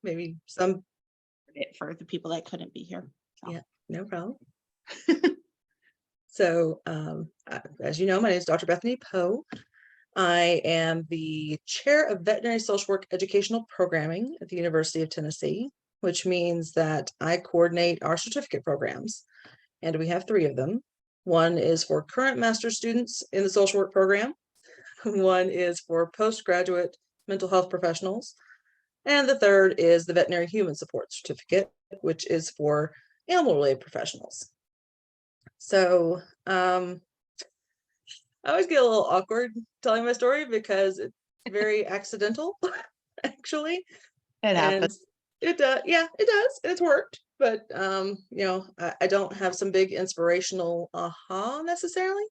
maybe some. For the people that couldn't be here. So. Yeah, no problem. So, as you know, my name is Dr. Bethanie Poe. I am the chair of veterinary social work educational programming at the University of Tennessee, which means that I coordinate our certificate programs. And we have 3 of them. One is for current master's students in the social work program. One is for postgraduate mental health professionals. And the third is the veterinary human support certificate, which is for animal-related professionals. So I always get a little awkward telling my story because it's very accidental, actually. It happens. It does, yeah, it does. It's worked, but you know, I don't have some big inspirational aha necessarily.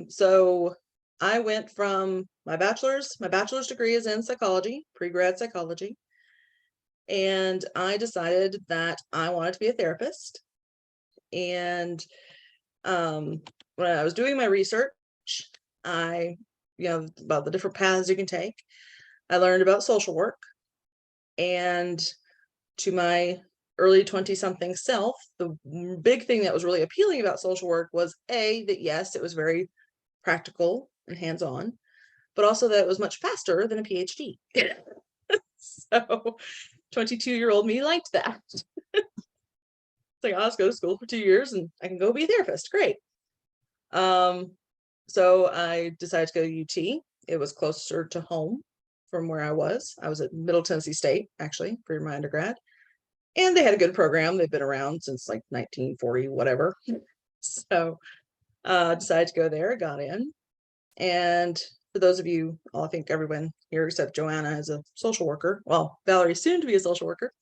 So I went from my bachelor's degree is in psychology, pre-grad psychology. And I decided that I wanted to be a therapist. And when I was doing my research, I, about the different paths you can take, I learned about social work. And to my early 20-something self, the big thing that was really appealing about social work was that yes, it was very practical and hands-on, but also that it was much faster than a PhD. So 22-year-old me liked that. It's like, I'll just go to school for 2 years and I can go be a therapist. Great. So I decided to go to UT. It was closer to home from where I was. I was at Middle Tennessee State, actually, for my undergrad. And they had a good program. They've been around since like 1940, whatever. So decided to go there, got in. And for those of you, I think everyone here except Joanna is a social worker. Well, Valerie's soon to be a social worker.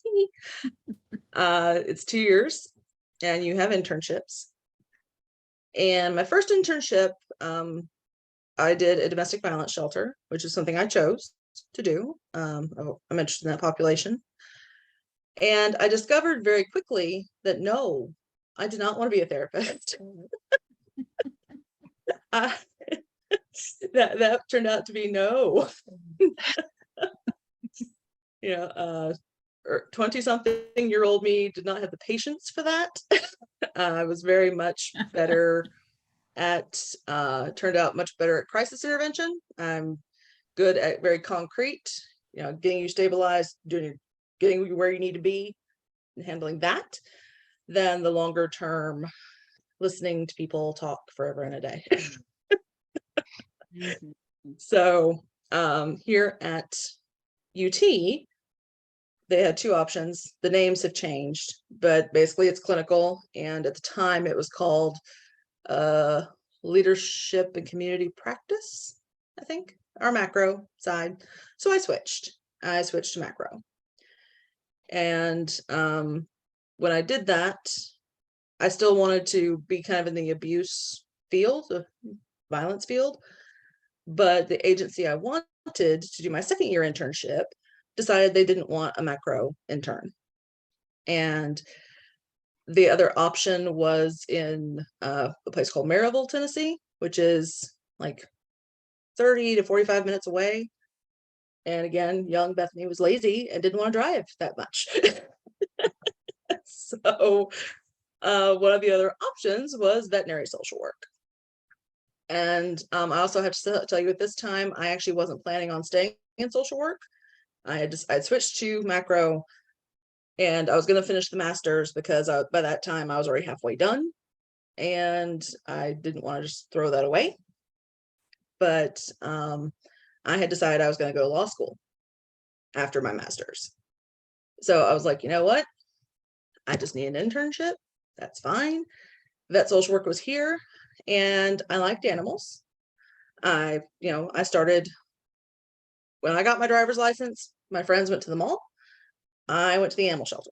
It's 2 years and you have internships. And my first internship, I did a domestic violence shelter, which is something I chose to do. I'm interested in that population. And I discovered very quickly that no, I did not want to be a therapist. That turned out to be no. 20-something-year-old me did not have the patience for that. I was very much better turned out much better at crisis intervention. I'm good at very concrete, getting you stabilized, getting you where you need to be and handling that, than the longer term listening to people talk forever and a day. Mm-hmm. So here at UT, they had 2 options. The names have changed, but basically it's clinical. And at the time it was called leadership and community practice, I think, our macro side. So I switched to macro. And when I did that, I still wanted to be kind of in the abuse field, the violence field, but the agency I wanted to do my 2nd year internship decided they didn't want a macro intern. And the other option was in a place called Maryville, Tennessee, which is like 30 to 45 minutes away. And again, young Bethany was lazy and didn't want to drive that much. So one of the other options was veterinary social work. And I also have to tell you, at this time, I actually wasn't planning on staying in social work. I'd switched to macro, and I was going to finish the master's because by that time I was already halfway done, and I didn't want to just throw that away. But I had decided I was going to go to law school after my master's. So I was like, you know what? I just need an internship. That's fine. Vet social work was here, and I liked animals. I started when I got my driver's license. My friends went to the mall. I went to the animal shelter.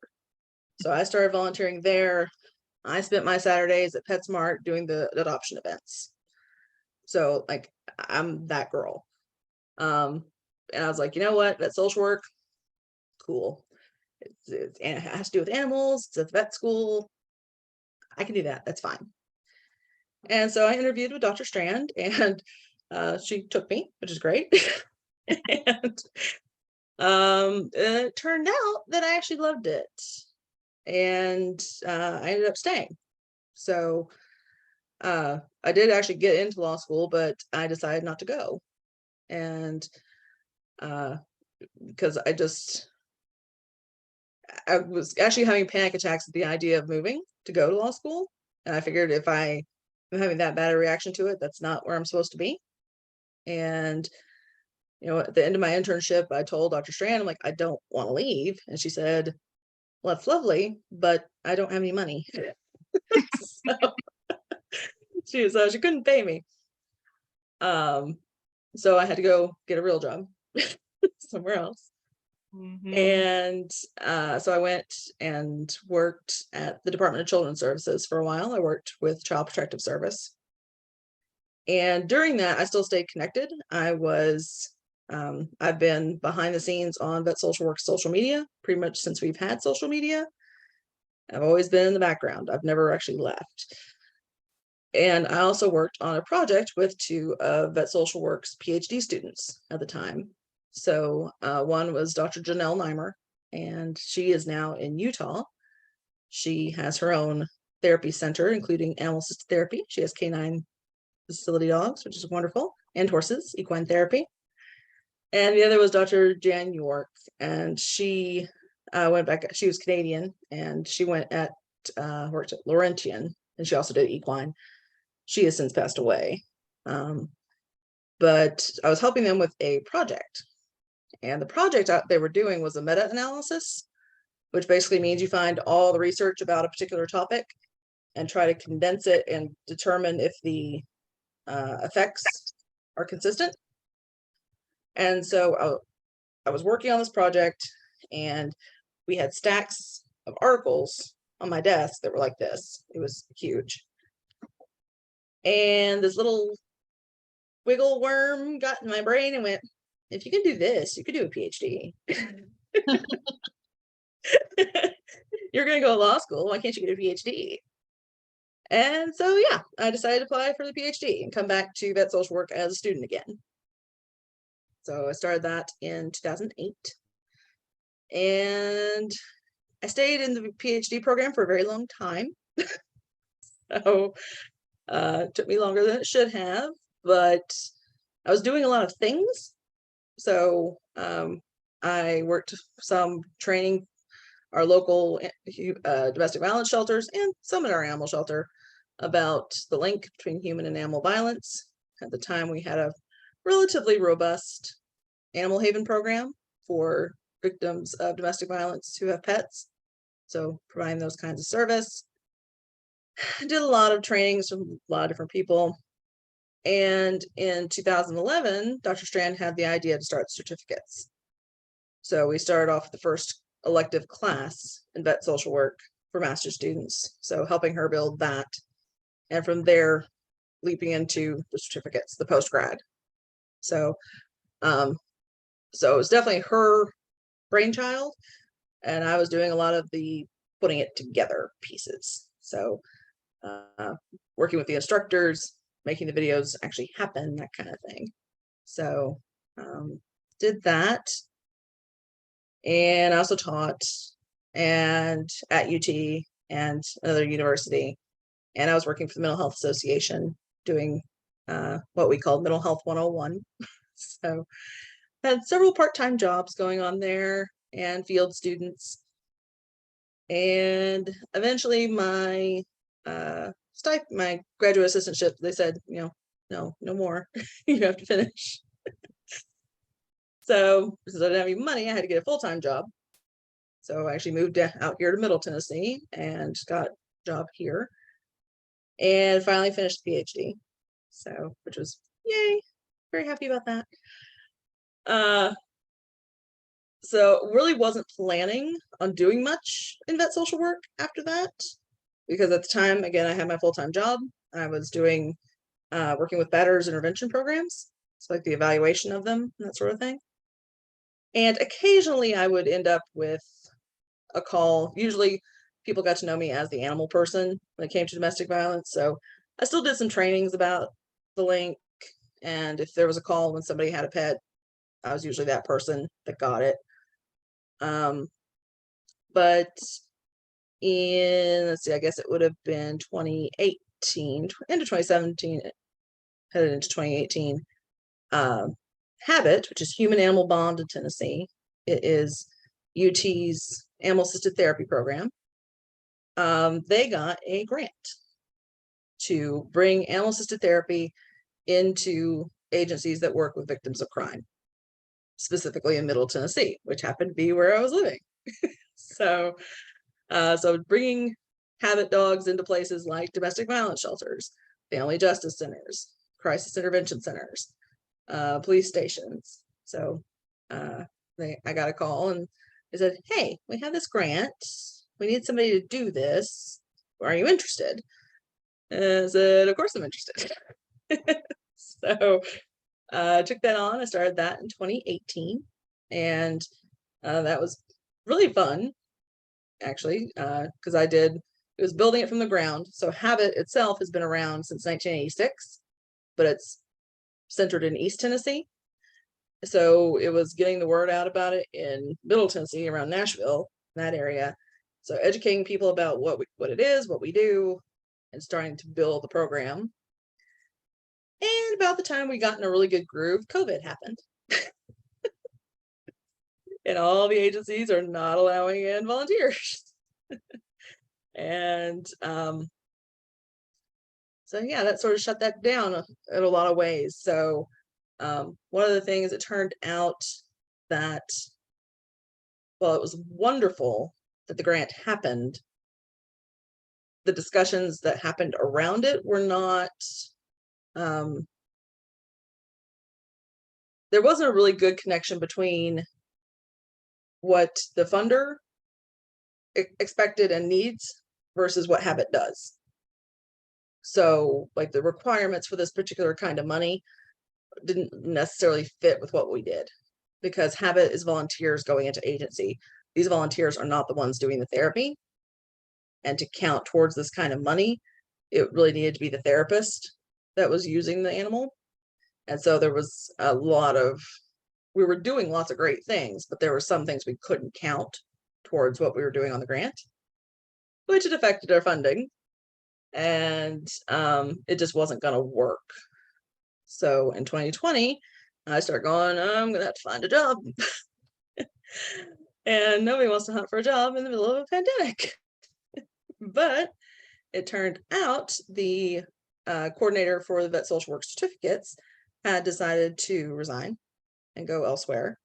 So I started volunteering there. I spent my Saturdays at PetSmart doing the adoption events. So like, I'm that girl. And I was like, you know what? Vet social work, cool. It has to do with animals. It's a vet school. I can do that. That's fine. And so I interviewed with Dr. Strand, and she took me, which is great. And And it turned out that I actually loved it, and I ended up staying. So I did actually get into law school, but I decided not to go, and because I was actually having panic attacks at the idea of moving to go to law school, and I figured if I am having that bad a reaction to it, that's not where I'm supposed to be. And at the end of my internship, I told Dr. Strand, I'm like, I don't want to leave. And she said, well, that's lovely, but I don't have any money. So she couldn't pay me. So I had to go get a real job somewhere else. And so I went and worked at the Department of Children's Services for a while. I worked with Child Protective Service. And during that, I still stayed connected. I've been behind the scenes on Vet Social Work's social media pretty much since we've had social media. I've always been in the background. I've never actually left. And I also worked on a project with two of Vet Social Work's PhD students at the time. So one was Dr. Janelle Nimer, and she is now in Utah. She has her own therapy center, including animal assisted therapy. She has canine facility dogs, which is wonderful, and horses, equine therapy. And the other was Dr. Jan York, and she went back. She was Canadian, and she worked at Laurentian, and she also did equine. She has since passed away. But I was helping them with a project, and the project they were doing was a meta-analysis, which basically means you find all the research about a particular topic and try to condense it and determine if the effects are consistent. And so I was working on this project, and we had stacks of articles on my desk that were like this. It was huge. And this little wiggle worm got in my brain and went, if you can do this, you could do a PhD. You're going to go to law school. Why can't you get a PhD? And so, yeah, I decided to apply for the PhD and come back to vet social work as a student again. So I started that in 2008. And I stayed in the PhD program for a very long time. So it took me longer than it should have, but I was doing a lot of things. So I worked some training our local domestic violence shelters and some in our animal shelter about the link between human and animal violence. At the time, we had a relatively robust animal haven program for victims of domestic violence who have pets. So providing those kinds of service. I did a lot of trainings from a lot of different people. And in 2011, Dr. Strand had the idea to start certificates. So we started off with the first elective class in vet social work for master's students. So helping her build that. And from there, leaping into the certificates, the post-grad. So it was definitely her brainchild. And I was doing a lot of the putting it together pieces. So working with the instructors, making the videos actually happen, that kind of thing. So did that. And I also taught and at UT and another university. And I was working for the Mental Health Association doing what we called Mental Health 101. So had several part-time jobs going on there and field students. And eventually my my graduate assistantship, they said, no more. You have to finish. So because I didn't have any money, I had to get a full-time job. So I actually moved out here to Middle Tennessee and got a job here and finally finished the PhD. So, which was yay, very happy about that. So really wasn't planning on doing much in vet social work after that, because at the time, again, I had my full-time job. I was doing working with batters intervention programs, so like the evaluation of them and that sort of thing. And occasionally I would end up with a call. Usually people got to know me as the animal person when it came to domestic violence. So I still did some trainings about the link. And if there was a call when somebody had a pet, I was usually that person that got it. But let's see, I guess it would have been 2018, into 2017, headed into 2018. Habit, which is Human Animal Bond in Tennessee. It is UT's animal assisted therapy program. They got a grant to bring animal assisted therapy into agencies that work with victims of crime, specifically in Middle Tennessee, which happened to be where I was living. So bringing habit dogs into places like domestic violence shelters, family justice centers, crisis intervention centers, police stations. So I got a call and they said, hey, we have this grant. We need somebody to do this. Are you interested? And I said, of course I'm interested. So I took that on. I started that in 2018. And that was really fun, actually, because it was building it from the ground. So Habit itself has been around since 1986, but it's centered in East Tennessee. So it was getting the word out about it in Middle Tennessee, around Nashville, that area. So educating people about what it is, what we do, and starting to build the program. And about the time we got in a really good groove, COVID happened. And all the agencies are not allowing in volunteers. And so yeah, that sort of shut that down in a lot of ways. So one of the things, it turned out that, well, it was wonderful that the grant happened. The discussions that happened around it were not, there wasn't a really good connection between what the funder expected and needs versus what Habit does. So like the requirements for this particular kind of money didn't necessarily fit with what we did, because Habit is volunteers going into agency. These volunteers are not the ones doing the therapy. And to count towards this kind of money, it really needed to be the therapist that was using the animal. And so there was we were doing lots of great things, but there were some things we couldn't count towards what we were doing on the grant, which it affected our funding. And it just wasn't going to work. So in 2020, I started going, I'm going to have to find a job. And nobody wants to hunt for a job in the middle of a pandemic. But it turned out the coordinator for the Vet Social Work Certificates had decided to resign and go elsewhere.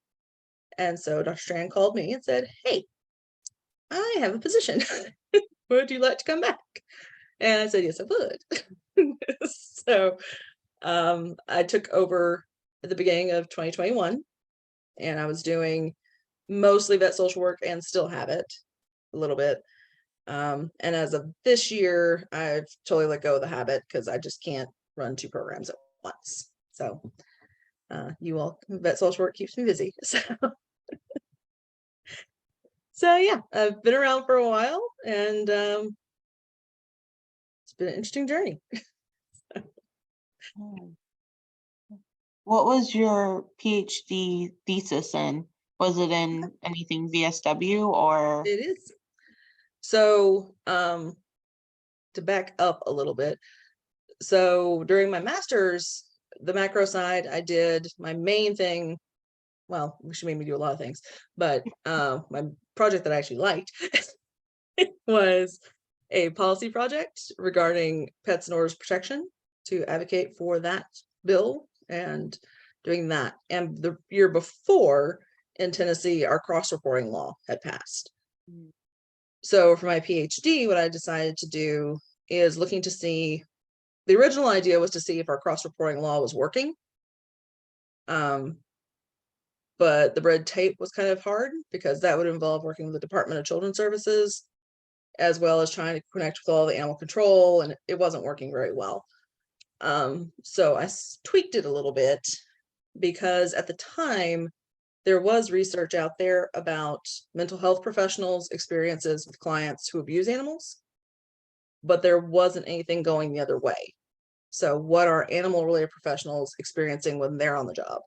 And so Dr. Strand called me and said, hey, I have a position. Would you like to come back? And I said, yes, I would. So I took over at the beginning of 2021, and I was doing mostly vet social work and still have it a little bit. And as of this year, I've totally let go of the habit because I just can't run 2 programs at once. So you all, vet social work keeps me busy. So yeah, I've been around for a while, and it's been an interesting journey. What was your PhD thesis in? Was it in anything VSW or? It is. So to back up a little bit, so during my master's, the macro side, I did my main thing. Well, she made me do a lot of things, but my project that I actually liked was a policy project regarding pets and orders protection, to advocate for that bill and doing that. And the year before in Tennessee, our cross-reporting law had passed. So for my PhD, what I decided to do is looking to see, the original idea was to see if our cross-reporting law was working. But the red tape was kind of hard, because that would involve working with the Department of Children's Services, as well as trying to connect with all the animal control, and it wasn't working very well. So I tweaked it a little bit, because at the time there was research out there about mental health professionals' experiences with clients who abuse animals, but there wasn't anything going the other way. So what are animal related professionals experiencing when they're on the job?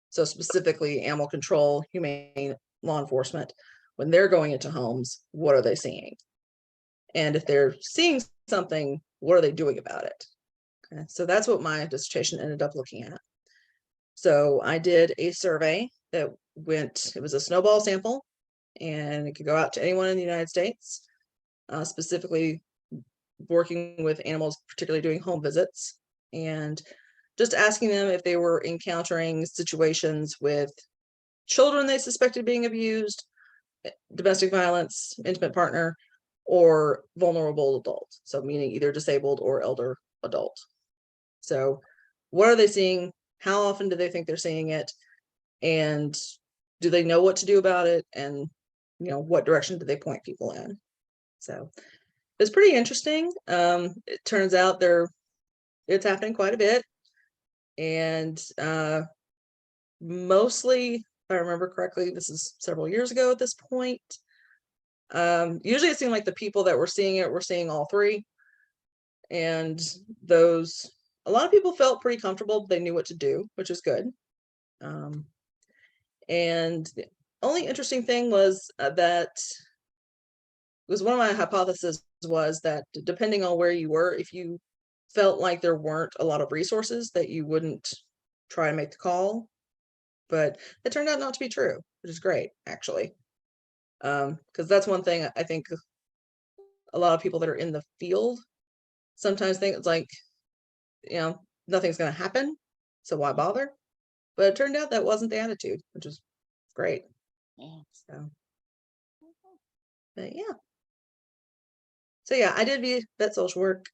So specifically animal control, humane law enforcement, when they're going into homes, what are they seeing? And if they're seeing something, what are they doing about it? Okay, so that's what my dissertation ended up looking at. So I did a survey that it was a snowball sample, and it could go out to anyone in the United States, specifically working with animals, particularly doing home visits, and just asking them if they were encountering situations with children they suspected being abused, domestic violence, intimate partner, or vulnerable adult. So meaning either disabled or elder adult. So what are they seeing? How often do they think they're seeing it? And do they know what to do about it? And what direction do they point people in? So it's pretty interesting. It turns out it's happening quite a bit. And mostly, if I remember correctly, this is several years ago at this point. Usually it seemed like the people that were seeing it were seeing all three. And a lot of people felt pretty comfortable. They knew what to do, which is good. And the only interesting thing was that was one of my hypotheses was that depending on where you were, if you felt like there weren't a lot of resources, that you wouldn't try to make the call. But it turned out not to be true, which is great, actually. Because that's one thing I think a lot of people that are in the field sometimes think it's like, nothing's going to happen, so why bother? But it turned out that wasn't the attitude, which is great. Yeah. So, but yeah. So yeah, I did vet social work.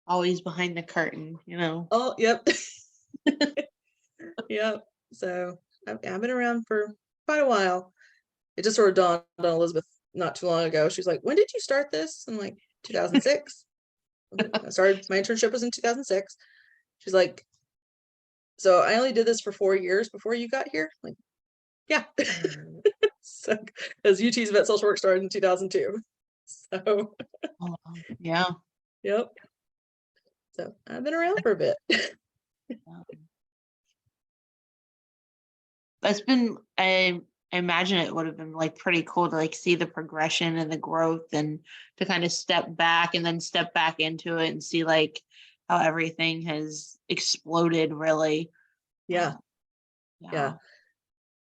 Always behind the curtain, Oh, yep. Yep. So I've been around for quite a while. It just sort of dawned on Elizabeth not too long ago. She's like, "When did you start this?" I'm like, 2006. I started, my internship was in 2006. She's like, "So I only did this for 4 years before you got here?" I'm like, yeah. So, as UT's vet social work started in 2002. So, Oh, yeah. yep. So I've been around for a bit. That's been, I imagine it would have been like pretty cool to like see the progression and the growth, and to kind of step back and then step back into it and see like how everything has exploded, really. Yeah. Yeah.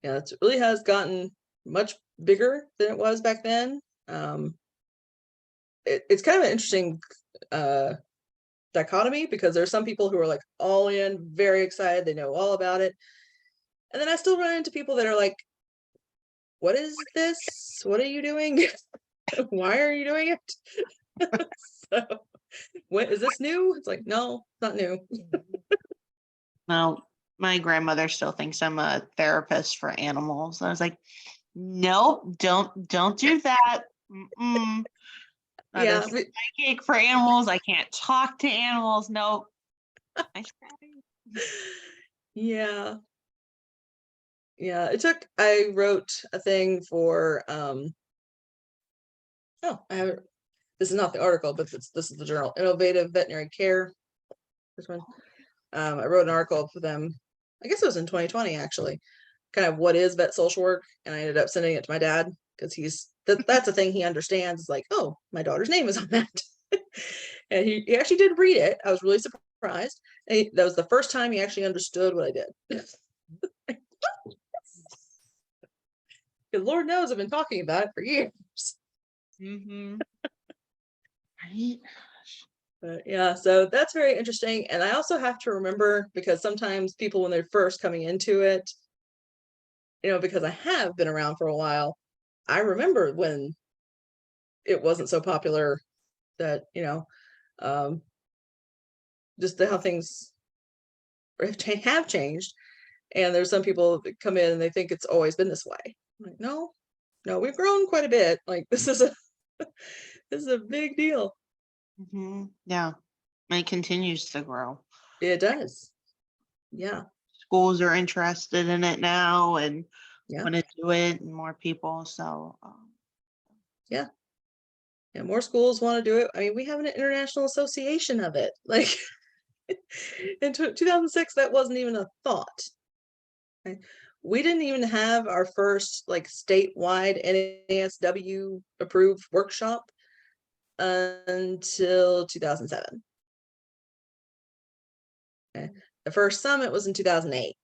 Yeah. It really has gotten much bigger than it was back then. It's kind of an interesting dichotomy, because there's some people who are like all in, very excited, they know all about it. And then I still run into people that are like, "What is this? What are you doing? Why are you doing it?" So, what is this new? It's like, no, not new. No, my grandmother still thinks I'm a therapist for animals. I was like, nope, don't do that. Mm-mm. Not a Yeah, psychic for animals. I can't talk to animals. Nope. Nice try. yeah, yeah. I wrote a thing for oh, this is not the article, but this is the journal, Innovative Veterinary Care. This one. I wrote an article for them, I guess it was in 2020, actually, kind of what is vet social work, and I ended up sending it to my dad, because that's a thing he understands. It's like, oh, my daughter's name is on that. And he actually did read it. I was really surprised. And that was the first time he actually understood what I did. Because Lord knows I've been talking about it for years. Mm-hmm. Right. But yeah, so that's very interesting. And I also have to remember, because sometimes people, when they're first coming into it, because I have been around for a while, I remember when it wasn't so popular, that, just how things have changed. And there's some people that come in and they think it's always been this way. I'm like, no, we've grown quite a bit. Like, this is a big deal. Mm-hmm. Yeah. And it continues to grow. It does. Yeah. Schools are interested in it now and Yeah. want to do it, and more people. So, Yeah. Yeah. More schools want to do it. I mean, we have an international association of it. Like, In 2006, that wasn't even a thought. Okay? We didn't even have our first like statewide NASW approved workshop until 2007. Okay? The first summit was in 2008.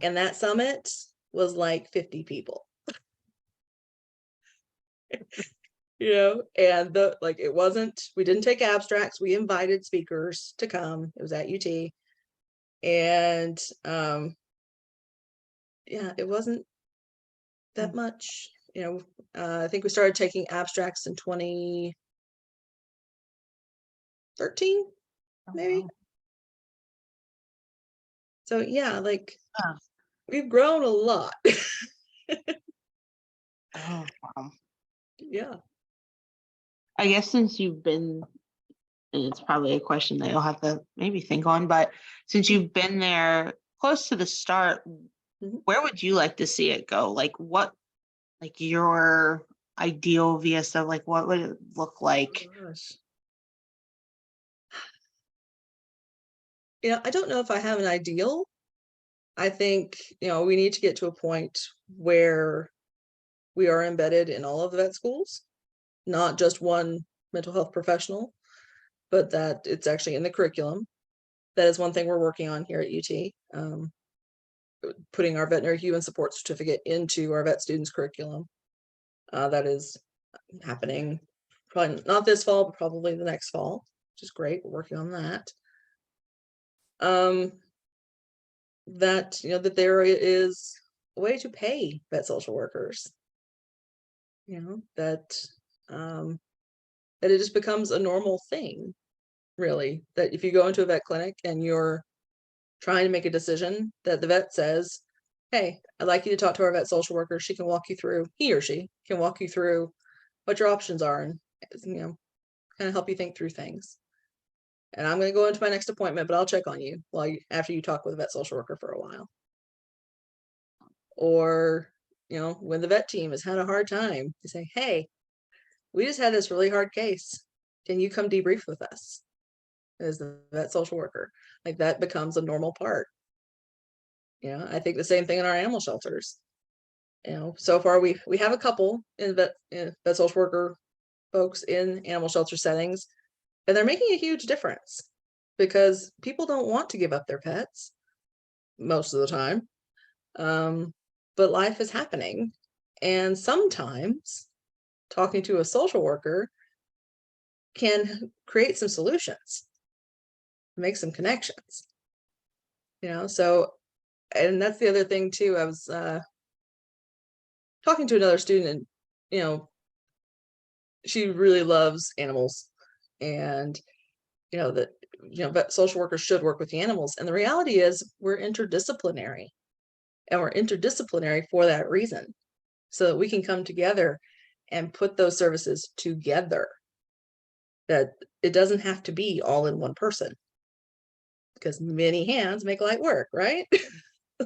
And that summit was like 50 people. And it wasn't, we didn't take abstracts, we invited speakers to come. It was at UT. And it wasn't that much. I think we started taking abstracts in 2013, maybe. So we've grown a lot. Oh, wow. Yeah. I guess since you've been, and it's probably a question that you'll have to maybe think on, but since you've been there close to the start, where would you like to see it go? Like what, like your ideal VSW, like what would it look like? Oh, gosh. I don't know if I have an ideal. I think, we need to get to a point where we are embedded in all of the vet schools, not just one mental health professional, but that it's actually in the curriculum. That is one thing we're working on here at UT, putting our veterinary human support certificate into our vet students curriculum. That is happening probably not this fall, but probably the next fall, which is great. We're working on that. That that there is a way to pay vet social workers. That it just becomes a normal thing, really. That if you go into a vet clinic and you're trying to make a decision, that the vet says, "Hey, I'd like you to talk to our vet social worker. He or she can walk you through what your options are, and kind of help you think through things. And I'm going to go into my next appointment, but I'll check on you after you talk with a vet social worker for a while." Or, when the vet team has had a hard time, you say, "Hey, we just had this really hard case. Can you come debrief with us?" As the vet social worker. Like that becomes a normal part. I think the same thing in our animal shelters. So far we have a couple in vet social worker folks in animal shelter settings, and they're making a huge difference because people don't want to give up their pets most of the time. But life is happening, and sometimes talking to a social worker can create some solutions, make some connections. So, and that's the other thing too. I was talking to another student, and she really loves animals, and that vet social workers should work with the animals. And the reality is we're interdisciplinary, and we're interdisciplinary for that reason, so that we can come together and put those services together. That it doesn't have to be all in one person, because many hands make light work, right?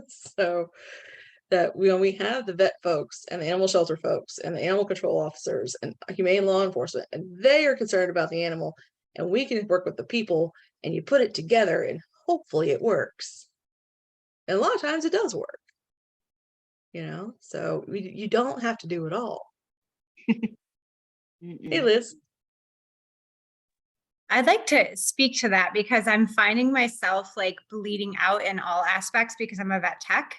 So that we have the vet folks and the animal shelter folks and the animal control officers and humane law enforcement, and they are concerned about the animal, and we can work with the people, and you put it together and hopefully it works. And a lot of times it does work. So you don't have to do it all. Hey, Liz. I'd like to speak to that because I'm finding myself like bleeding out in all aspects because I'm a vet tech.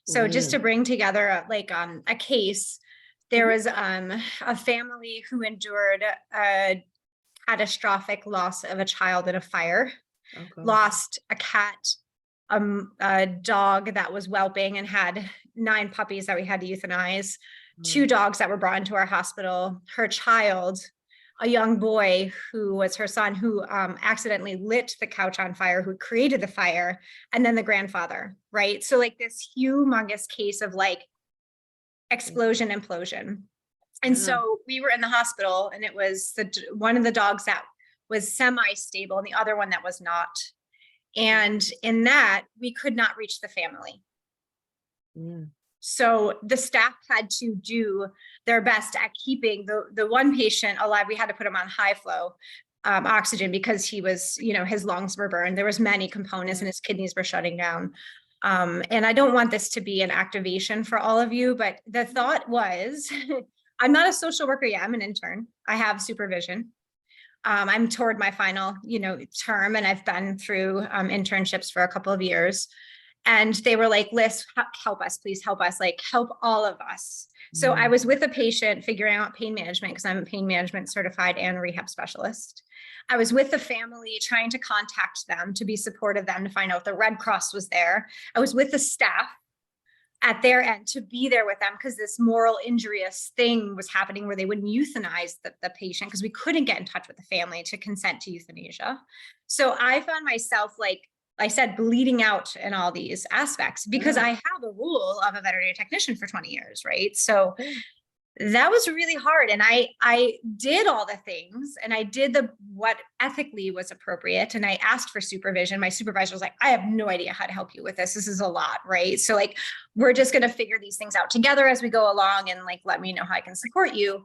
So just to bring together a case, there was a family who endured a catastrophic loss of a child in a fire, lost a cat, a dog that was whelping and had 9 puppies that we had to euthanize, 2 dogs that were brought into our hospital, her child, a young boy who was her son, who accidentally lit the couch on fire, who created the fire, and then the grandfather, right? So like this humongous case of like explosion, implosion. And so we were in the hospital, and it was one of the dogs that was semi-stable and the other one that was not. And in that, we could not reach the family. So the staff had to do their best at keeping the one patient alive. We had to put him on high flow. oxygen because he was, his lungs were burned. There was many components and his kidneys were shutting down. And I don't want this to be an activation for all of you, but the thought was, I'm not a social worker yet, I'm an intern. I have supervision. I'm toward my final, term, and I've been through internships for a couple of years. And they were like, Liz, help us, please help us, like help all of us. So I was with a patient figuring out pain management because I'm a pain management certified and rehab specialist. I was with the family trying to contact them to be supportive of them to find out if the Red Cross was there. I was with the staff at their end to be there with them because this moral injurious thing was happening where they wouldn't euthanize the patient because we couldn't get in touch with the family to consent to euthanasia. So I found myself, like I said, bleeding out in all these aspects because I have a role of a veterinary technician for 20 years, right? So that was really hard. And I did all the things and I did what ethically was appropriate. And I asked for supervision. My supervisor was like, I have no idea how to help you with this. This is a lot, right? So like, we're just going to figure these things out together as we go along and like, let me know how I can support you.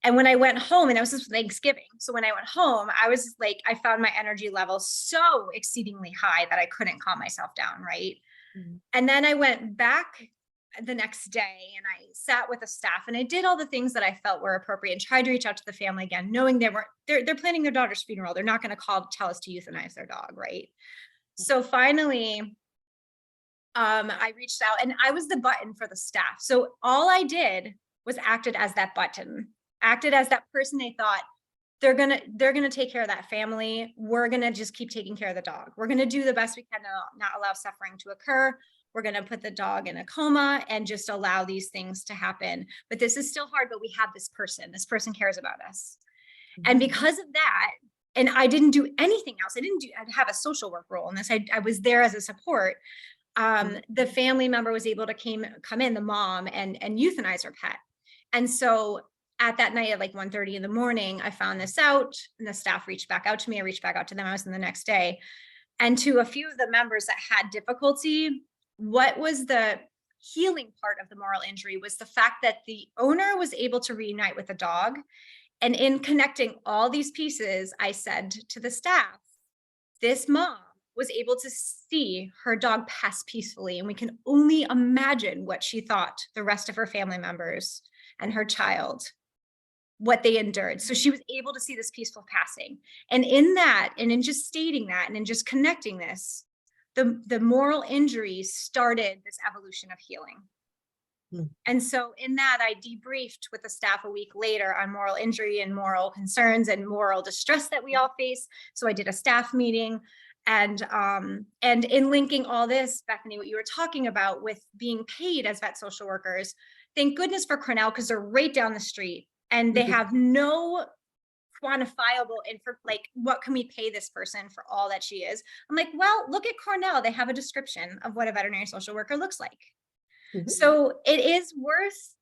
And when I went home, and it was just Thanksgiving. So when I went home, I was like, I found my energy level so exceedingly high that I couldn't calm myself down, right? And then I went back the next day and I sat with the staff and I did all the things that I felt were appropriate and tried to reach out to the family again, knowing they're planning their daughter's funeral. They're not going to tell us to euthanize their dog. Right. So finally, I reached out and I was the button for the staff. So all I did was acted as that button, acted as that person they thought they're going to take care of that family. We're going to just keep taking care of the dog. We're going to do the best we can to not allow suffering to occur. We're going to put the dog in a coma and just allow these things to happen. But this is still hard, but we have this person cares about us. And because of that, and I didn't do anything else. I'd have a social work role in this. I was there as a support. The family member was able to come in, the mom, and euthanize her pet. And so at that night at like 1:30 in the morning, I found this out and the staff reached back out to me. I reached back out to them. I was in the next day. And to a few of the members that had difficulty, what was the healing part of the moral injury was the fact that the owner was able to reunite with the dog. And in connecting all these pieces, I said to the staff, this mom was able to see her dog pass peacefully. And we can only imagine what she thought the rest of her family members and her child, what they endured. So she was able to see this peaceful passing. And in that, and in just stating that, and in just connecting this, the moral injury started this evolution of healing. And so in that, I debriefed with the staff a week later on moral injury and moral concerns and moral distress that we all face. So I did a staff meeting and in linking all this, Bethany, what you were talking about with being paid as vet social workers, thank goodness for Cornell, because they're right down the street and they have no quantifiable info, like what can we pay this person for all that she is? I'm like, well, look at Cornell. They have a description of what a veterinary social worker looks like. So it is worth,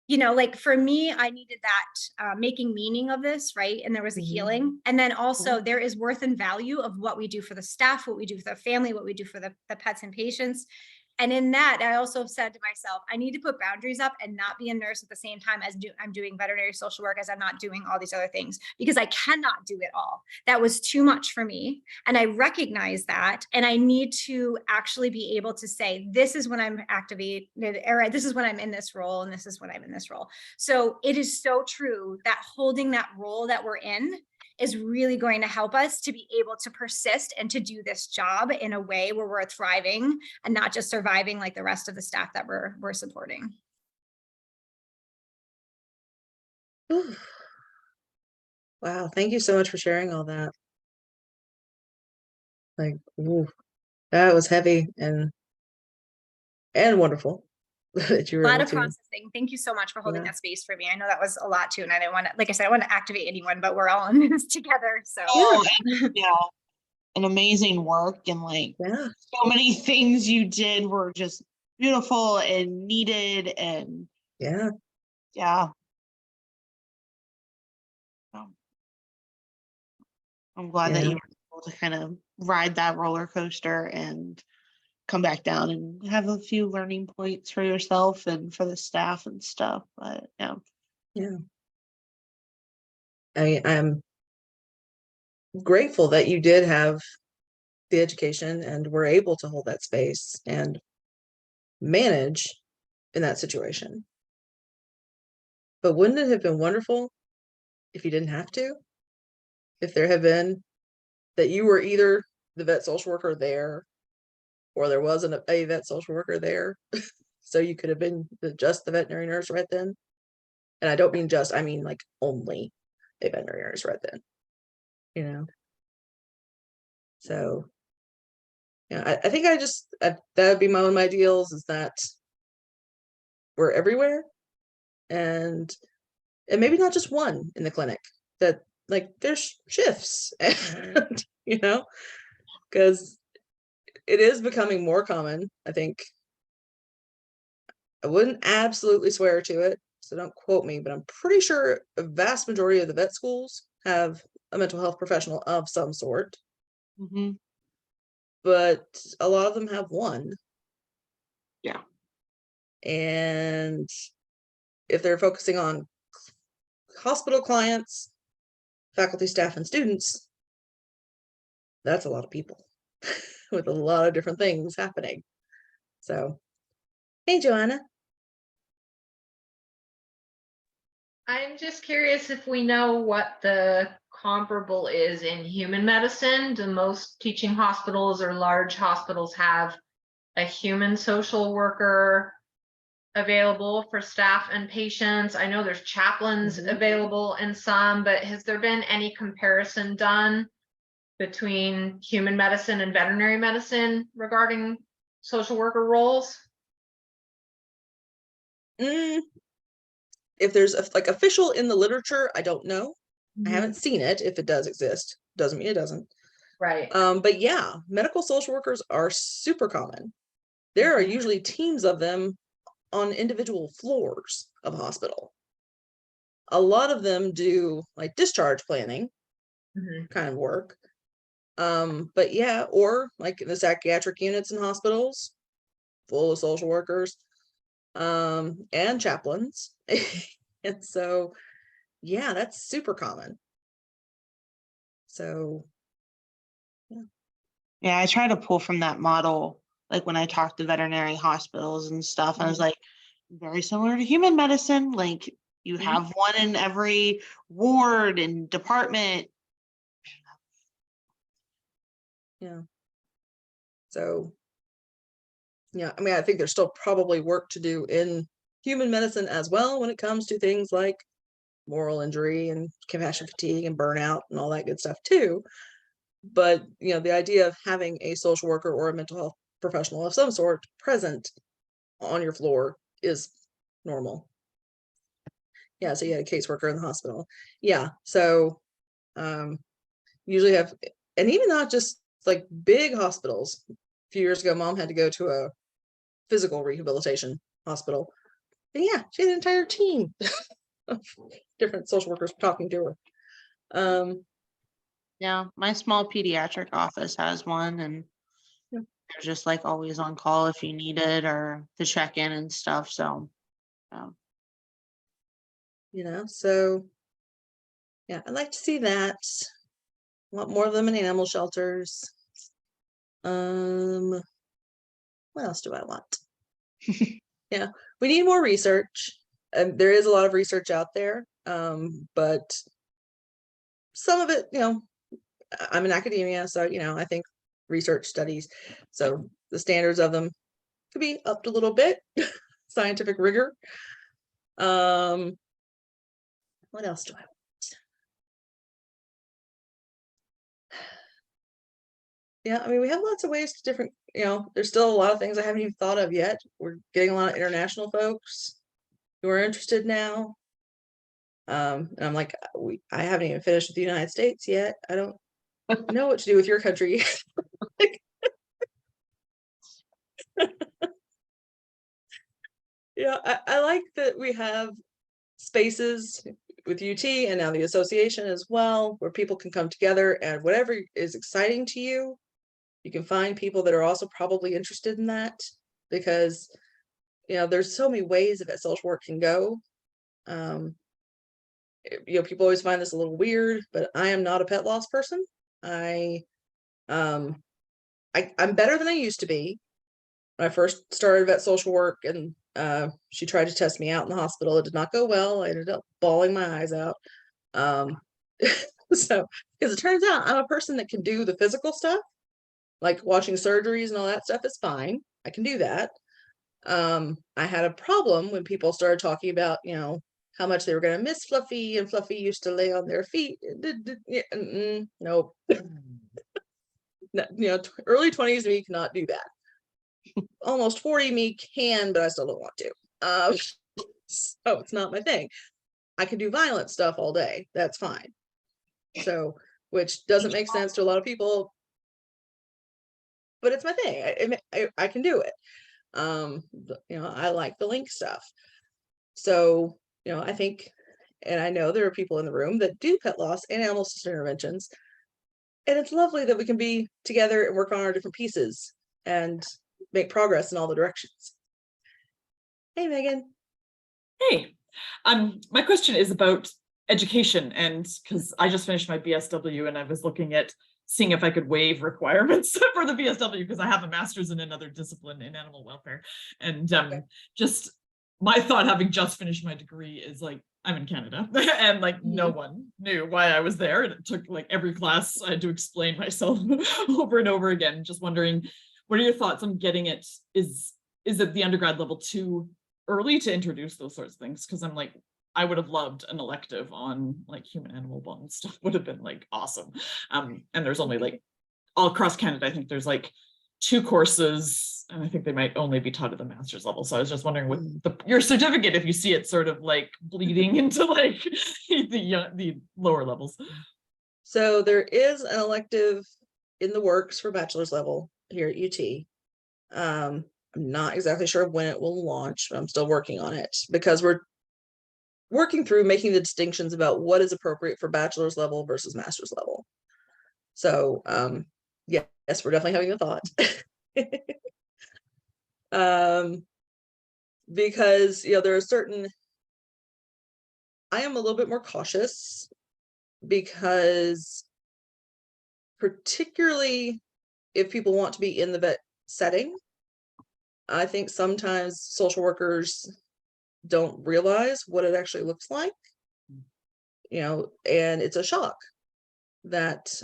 like for me, I needed that making meaning of this, right? And there was a healing. And then also there is worth and value of what we do for the staff, what we do for the family, what we do for the pets and patients. And in that, I also said to myself, I need to put boundaries up and not be a nurse at the same time as I'm doing veterinary social work, as I'm not doing all these other things, because I cannot do it all. That was too much for me. And I recognize that. And I need to actually be able to say, this is when I'm activated, or this is when I'm in this role, and this is when I'm in this role. So it is so true that holding that role that we're in is really going to help us to be able to persist and to do this job in a way where we're thriving and not just surviving like the rest of the staff that we're supporting. Wow. Thank you so much for sharing all that. Like, that was heavy and wonderful. That you were A lot able of to. processing. Thank you so much for holding that space for me. I know that was a lot too. And I didn't want to, like I said, I want to activate anyone, but we're all in this together. So an amazing work, and like so many things you did were just beautiful and needed, and I'm glad that you were able to kind of ride that roller coaster and come back down and have a few learning points for yourself and for the staff and stuff. But I mean, grateful that you did have the education and were able to hold that space and manage in that situation. But wouldn't it have been wonderful if you didn't have to? If there had been that you were either the vet social worker there or there wasn't a vet social worker there. So you could have been just the veterinary nurse right then. And I don't mean just, I mean like only a veterinary nurse right then, you know? So, yeah, I think that would be one of my deals, is that we're everywhere, and maybe not just one in the clinic, that like there's shifts, and, you know, because it is becoming more common. I think I wouldn't absolutely swear to it, so don't quote me, but I'm pretty sure a vast majority of the vet schools have a mental health professional of some sort, Mhm. but a lot of them have one. Yeah. And if they're focusing on hospital clients, faculty, staff, and students, that's a lot of people with a lot of different things happening. So, hey, Joanna. I'm just curious if we know what the comparable is in human medicine. Do most teaching hospitals or large hospitals have a human social worker available for staff and patients? I know there's chaplains available in some, but has there been any comparison done between human medicine and veterinary medicine regarding social worker roles? If there's like official in the literature, I don't know. I haven't seen it. If it does exist, doesn't mean it doesn't. Right. But yeah, medical social workers are super common. There are usually teams of them on individual floors of a hospital. A lot of them do like discharge planning kind of work. But yeah, or like in the psychiatric units in hospitals, full of social workers, and chaplains. And so, yeah, that's super common. So, Yeah, I try to pull from that model, like when I talk to veterinary hospitals and stuff, I was like, very similar to human medicine. Like you have one in every ward and department. yeah. So, yeah, I mean, I think there's still probably work to do in human medicine as well when it comes to things like moral injury and compassion fatigue and burnout and all that good stuff too. But, you know, the idea of having a social worker or a mental health professional of some sort present on your floor is normal. Yeah, so you had a caseworker in the hospital. Yeah, so usually have, and even not just like big hospitals. A few years ago, mom had to go to a physical rehabilitation hospital. And yeah, she had an entire team of different social workers talking to her. Yeah, my small pediatric office has one, and Yeah. they're just like always on call if you need it or to check in and stuff. So, you know, so yeah, I'd like to see that. A lot more of them in animal shelters. What else do I want? Yeah, we need more research. And there is a lot of research out there. But some of it, you know, I'm in academia, so you know, I think research studies, so the standards of them could be upped a little bit. Scientific rigor. What else do I want? Yeah, I mean, we have lots of ways to different, you know, there's still a lot of things I haven't even thought of yet. We're getting a lot of international folks who are interested now. And I'm like, I haven't even finished with the United States yet. I don't know what to do with your country. Yeah, I like that we have spaces with UT and now the association as well, where people can come together and whatever is exciting to you, you can find people that are also probably interested in that, because you know, there's so many ways that social work can go. You know, people always find this a little weird, but I am not a pet loss person. I'm better than I used to be. When I first started vet social work, and she tried to test me out in the hospital. It did not go well. I ended up bawling my eyes out. So, because it turns out I'm a person that can do the physical stuff, like watching surgeries and all that stuff is fine. I can do that. I had a problem when people started talking about, how much they were going to miss Fluffy, and Fluffy used to lay on their feet. Nope. Early 20s me cannot do that. Almost 40 me can, but I still don't want to. So it's not my thing. I can do violent stuff all day. That's fine. So, which doesn't make sense to a lot of people, but it's my thing. I can do it. I like the link stuff. So, I think, and I know there are people in the room that do pet loss and animal assisted interventions. And it's lovely that we can be together and work on our different pieces and make progress in all the directions. Hey, Megan. Hey, my question is about education, and because I just finished my VSW and I was looking at seeing if I could waive requirements for the VSW because I have a master's in another discipline in animal welfare. And just my thought, having just finished my degree, is like, I'm in Canada and like no one knew why I was there. And it took like every class I had to explain myself over and over again. Just wondering, what are your thoughts on getting it? Is it the undergrad level too early to introduce those sorts of things? Because I'm like, I would have loved an elective on like human animal bond stuff, would have been like awesome. And there's only like all across Canada, I think there's like 2 courses, and I think they might only be taught at the master's level. So I was just wondering with your certificate, if you see it sort of like bleeding into like the lower levels. So there is an elective in the works for bachelor's level here at UT. I'm not exactly sure when it will launch, but I'm still working on it because we're working through making the distinctions about what is appropriate for bachelor's level versus master's level. So yes, we're definitely having the thought. Because there are certain, I am a little bit more cautious because particularly if people want to be in the vet setting, I think sometimes social workers don't realize what it actually looks like, and it's a shock that,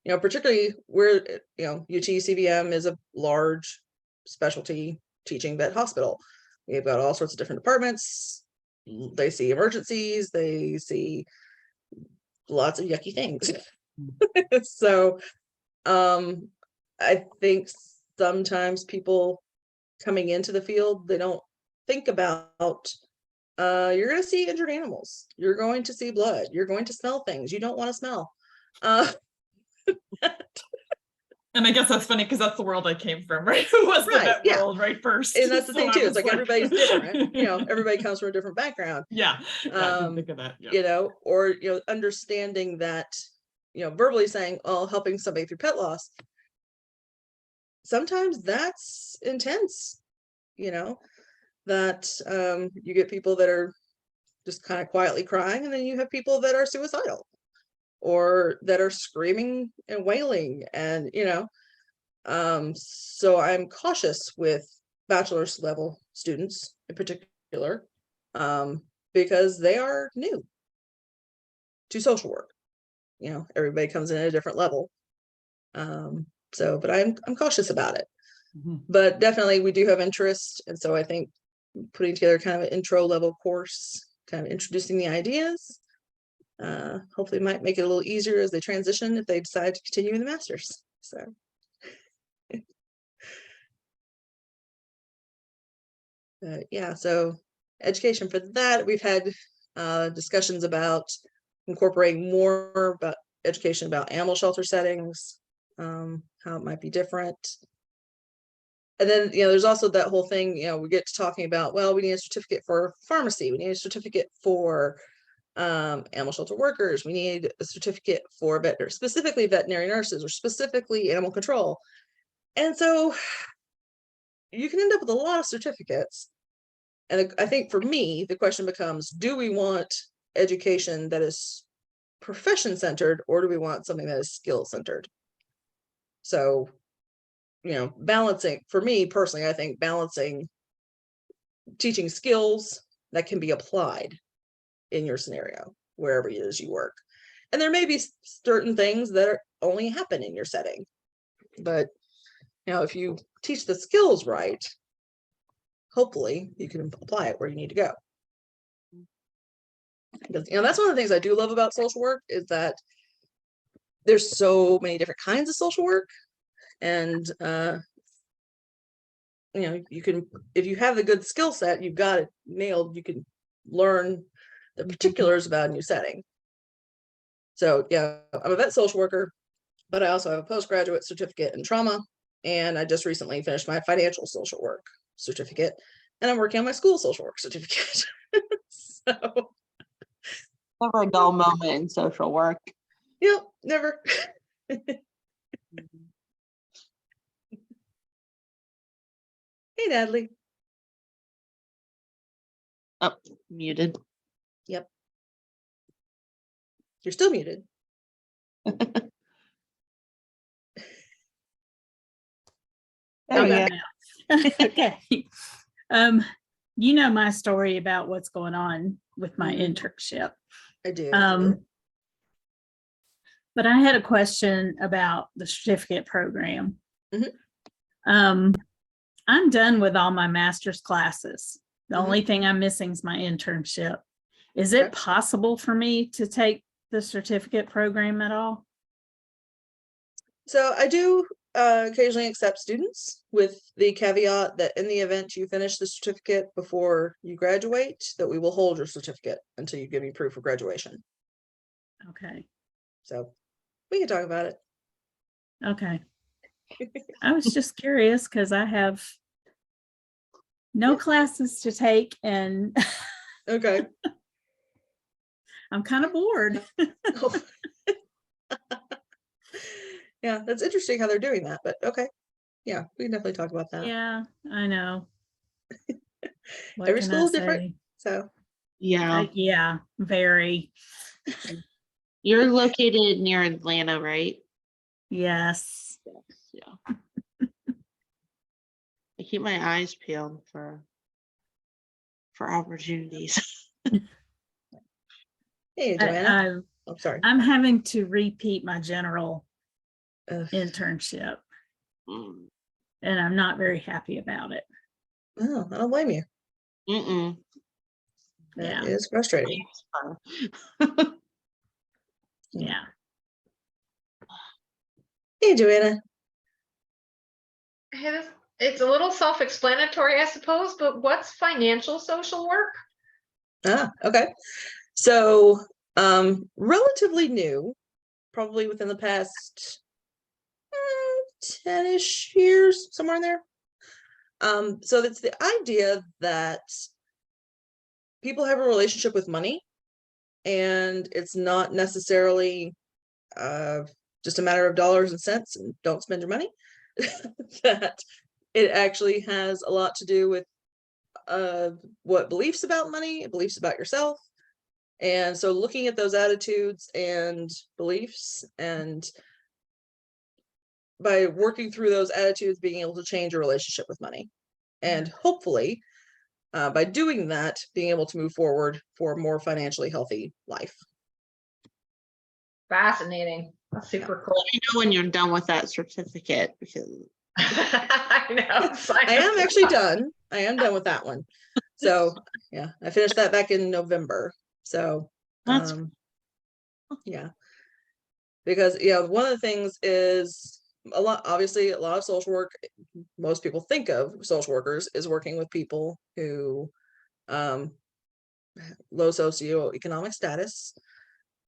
particularly where, UT CVM is a large specialty teaching vet hospital. We've got all sorts of different departments. They see emergencies, they see lots of yucky things. So I think sometimes people coming into the field, they don't think about you're going to see injured animals, you're going to see blood, you're going to smell things you don't want to smell. And I guess that's funny because that's the world I came from, right? Who was the vet world right first? And that's the thing too. It's like everybody's different. Everybody comes from a different background. Yeah. I didn't think of that. Yeah. Or understanding that, verbally saying, "Oh, helping somebody through pet loss." Sometimes that's intense. That you get people that are just kind of quietly crying, and then you have people that are suicidal or that are screaming and wailing, and so I'm cautious with bachelor's level students in particular, because they are new to social work. Everybody comes in at a different level, but I'm cautious about it. But definitely we do have interest, and so I think putting together kind of an intro level course, kind of introducing the ideas, hopefully might make it a little easier as they transition if they decide to continue in the master's. So so education for that. We've had discussions about incorporating more about education about animal shelter settings, how it might be different. And then, there's also that whole thing, we get to talking about, well, we need a certificate for pharmacy. We need a certificate for animal shelter workers. We need a certificate for specifically veterinary nurses or specifically animal control. And so you can end up with a lot of certificates. And I think for me, the question becomes, do we want education that is profession centered, or do we want something that is skill centered? So, balancing, for me personally, I think balancing teaching skills that can be applied in your scenario, wherever it is you work. And there may be certain things that only happen in your setting, but if you teach the skills right, hopefully you can apply it where you need to go. Because that's one of the things I do love about social work, is that there's so many different kinds of social work, and you can, if you have the good skill set, you've got it nailed, you can learn the particulars about a new setting. So yeah, I'm a vet social worker, but I also have a postgraduate certificate in trauma, and I just recently finished my financial social work certificate, and I'm working on my school social work certificate. So Never a dull moment in social work. yep, never. Hey, Natalie. Oh, muted. Yep. You're still muted. There we go. Okay. You know my story about what's going on with my internship. I do. But I had a question about the certificate program. Mhm. I'm done with all my master's classes. The only thing I'm missing is my internship. Is it Okay. possible for me to take the certificate program at all? So I do occasionally accept students, with the caveat that in the event you finish the certificate before you graduate, that we will hold your certificate until you give me proof of graduation. Okay. So we can talk about it. Okay. I was just curious because I have no classes to take and Okay. I'm kind of bored. Yeah, that's interesting how they're doing that, but okay. Yeah, we can definitely talk about that. Yeah, I know. What Every can school I is different. say? So Yeah. Yeah, very. You're located near Atlanta, right? Yes. Yeah. I keep my eyes peeled for opportunities. hey, Joanna. I'm sorry. I'm having to repeat my general Ugh. internship, Mm. and I'm not very happy about it. Oh, I don't blame you. Mm-mm. That Yeah. is frustrating. Yeah. Hey, Joanna. Hey, it's a little self-explanatory, I suppose, but what's financial social work? Okay. So relatively new, probably within the past 10-ish years, somewhere in there. So it's the idea that people have a relationship with money, and it's not necessarily just a matter of dollars and cents and don't spend your money. That it actually has a lot to do with what beliefs about money, beliefs about yourself. And so looking at those attitudes and beliefs, and by working through those attitudes, being able to change your relationship with money. And hopefully, by doing that, being able to move forward for a more financially healthy life. Fascinating. That's super cool. Let me know when you're done with that certificate, because I know. I am actually done. I am done with that one. So yeah, I finished that back in November. So That's- yeah, because one of the things is obviously a lot of social work, most people think of social workers is working with people who low socioeconomic status,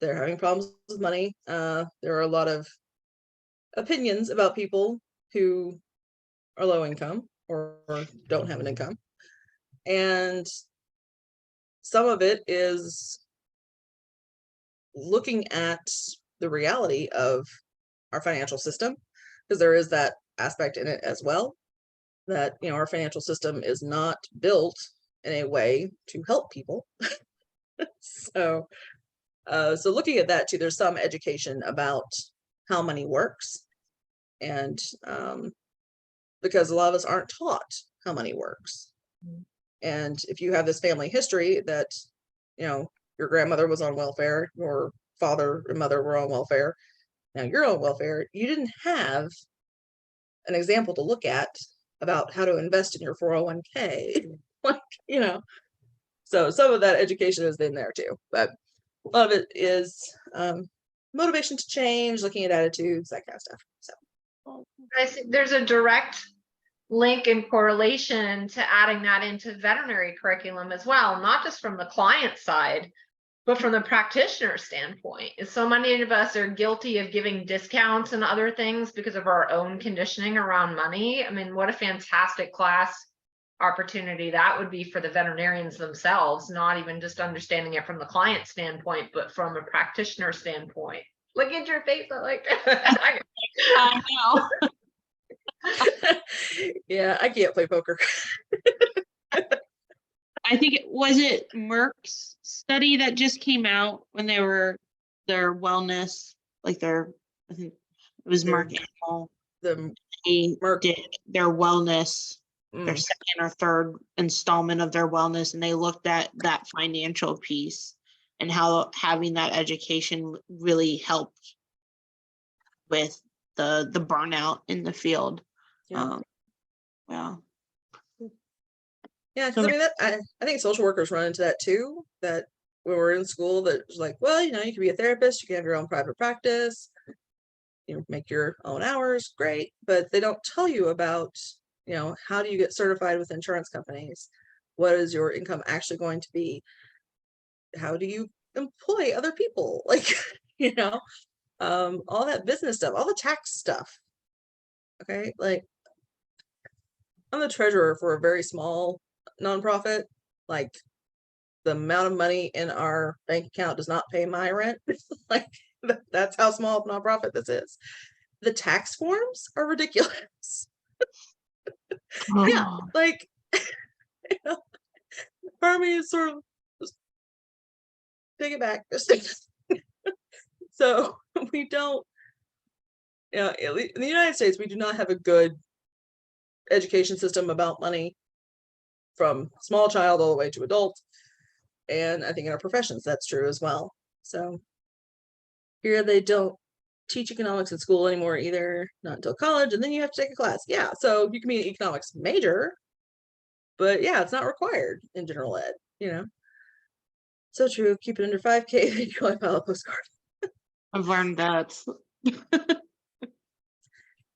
they're having problems with money. There are a lot of opinions about people who are low income or don't have an income, and some of it is looking at the reality of our financial system, because there is that aspect in it as well, that our financial system is not built in a way to help people. So So looking at that too, there's some education about how money works. And because a lot of us aren't taught how money works. And if you have this family history that, you know, your grandmother was on welfare, your father and mother were on welfare, now you're on welfare, you didn't have an example to look at about how to invest in your 401k. Like, you know, so some of that education is in there too, but a lot of it is motivation to change, looking at attitudes, that kind of stuff. So I see there's a direct link and correlation to adding that into veterinary curriculum as well, not just from the client side, but from the practitioner standpoint. And so many of us are guilty of giving discounts and other things because of our own conditioning around money. I mean, what a fantastic class opportunity that would be for the veterinarians themselves, not even just understanding it from the client standpoint, but from a practitioner standpoint. Look at your face. I like that. I know. yeah, I can't play poker. I think it Merck's study that just came out when they were their wellness, like I think it was Their- Merck Animal. The They Merck- did their wellness, their mm, second or third installment of their wellness, and they looked at that financial piece and how having that education really helped with the burnout in the field. Yeah. Yeah. yeah, because I mean I think social workers run into that too. That when we're in school, that was like, well, you know, you can be a therapist, you can have your own private practice, you know, make your own hours, great, but they don't tell you about, you know, how do you get certified with insurance companies? What is your income actually going to be? How do you employ other people? Like, you know, all that business stuff, all the tax stuff. Okay, like I'm the treasurer for a very small nonprofit. Like the amount of money in our bank account does not pay my rent. Like that's how small of a nonprofit this is. The tax forms are ridiculous. Yeah, like you know, part of me is sort of just take it back. So we don't, you know, at least in the United States, we do not have a good education system about money from small child all the way to adult. And I think in our professions, that's true as well. So here they don't teach economics in school anymore either, not until college, and then you have to take a class. Yeah, so you can be an economics major, but yeah, it's not required in general ed, you know. So true, keep it under 5K, then you go file a postcard. I've learned that.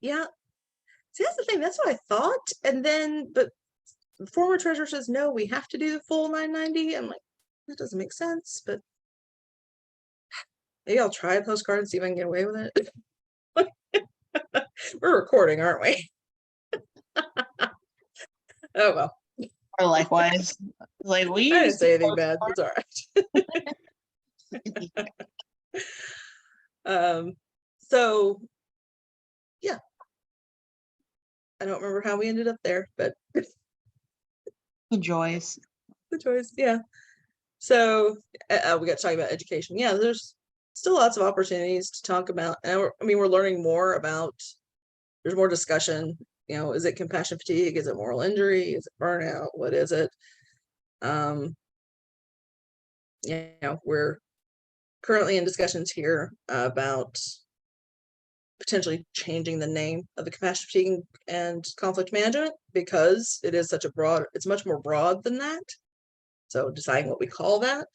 Yeah. See, that's the thing, that's what I thought. And then, but the former treasurer says, no, we have to do the full 990. I'm like, that doesn't make sense, but maybe I'll try a postcard and see if I can get away with it. We're recording, aren't we? Oh well. Or likewise, like we I didn't used say anything bad. It's all right. So yeah. I don't remember how we ended up there, but the joys. the choice, yeah. So we got to talk about education. Yeah, there's still lots of opportunities to talk about. And I mean, we're learning more about, there's more discussion, you know, is it compassion fatigue? Is it moral injury? Is it burnout? What is it? You know, we're currently in discussions here about potentially changing the name of the compassion fatigue and conflict management, because it is such a broad, it's much more broad than that. So deciding what we call that.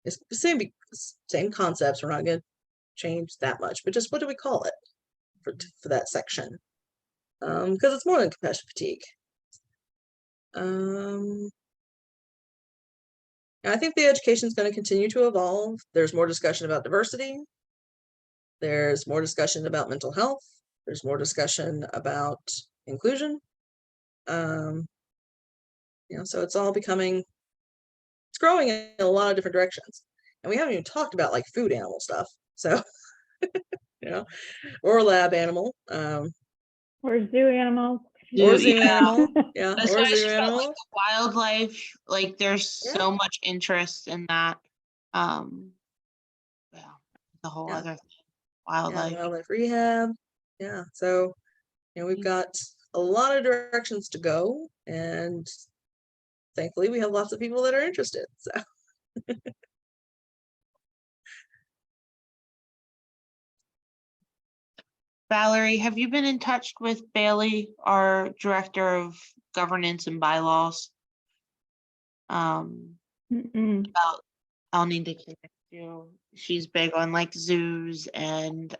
It's the same concepts. We're not going to change that much, but just what do we call it for that section? Because it's more than compassion fatigue. I think the education is going to continue to evolve. There's more discussion about diversity. There's more discussion about mental health. There's more discussion about inclusion. You know, so it's all becoming, it's growing in a lot of different directions. And we haven't even talked about like food animal stuff. So, you know, or lab animal. Or zoo animals, if Or Zoo, zoo yeah. animal. Yeah, That's or what I zoo was about, like animal. the wildlife, like there's Yeah. so much interest in that. Yeah, the whole Yeah. other thing, Yeah, wildlife. wildlife rehab. Yeah, so we've got a lot of directions to go, and thankfully we have lots of people that are interested. So Valerie, have you been in touch with Bailey, our Director of Governance and Bylaws? Mm-mm. About, I'll need to connect you. She's big on like zoos and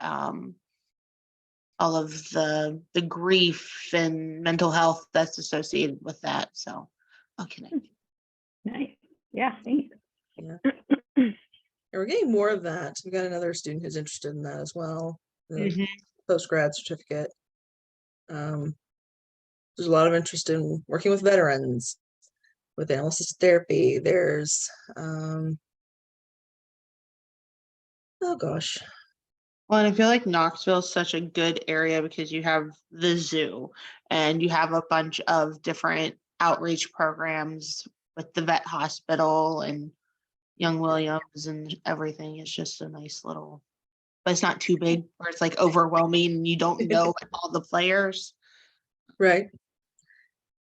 all of the grief and mental health that's associated with that. So I'll connect you. Nice. Yeah, thanks. yeah. And we're getting more of that. We've got another student who's interested in that as well. The Mhm. post-grad certificate. There's a lot of interest in working with veterans with animal assisted therapy. There's oh gosh. Well, and I feel like Knoxville is such a good area because you have the zoo and you have a bunch of different outreach programs with the vet hospital and Young Williams and everything. It's just a nice little, but it's not too big where it's like overwhelming and you don't know all the players. Right.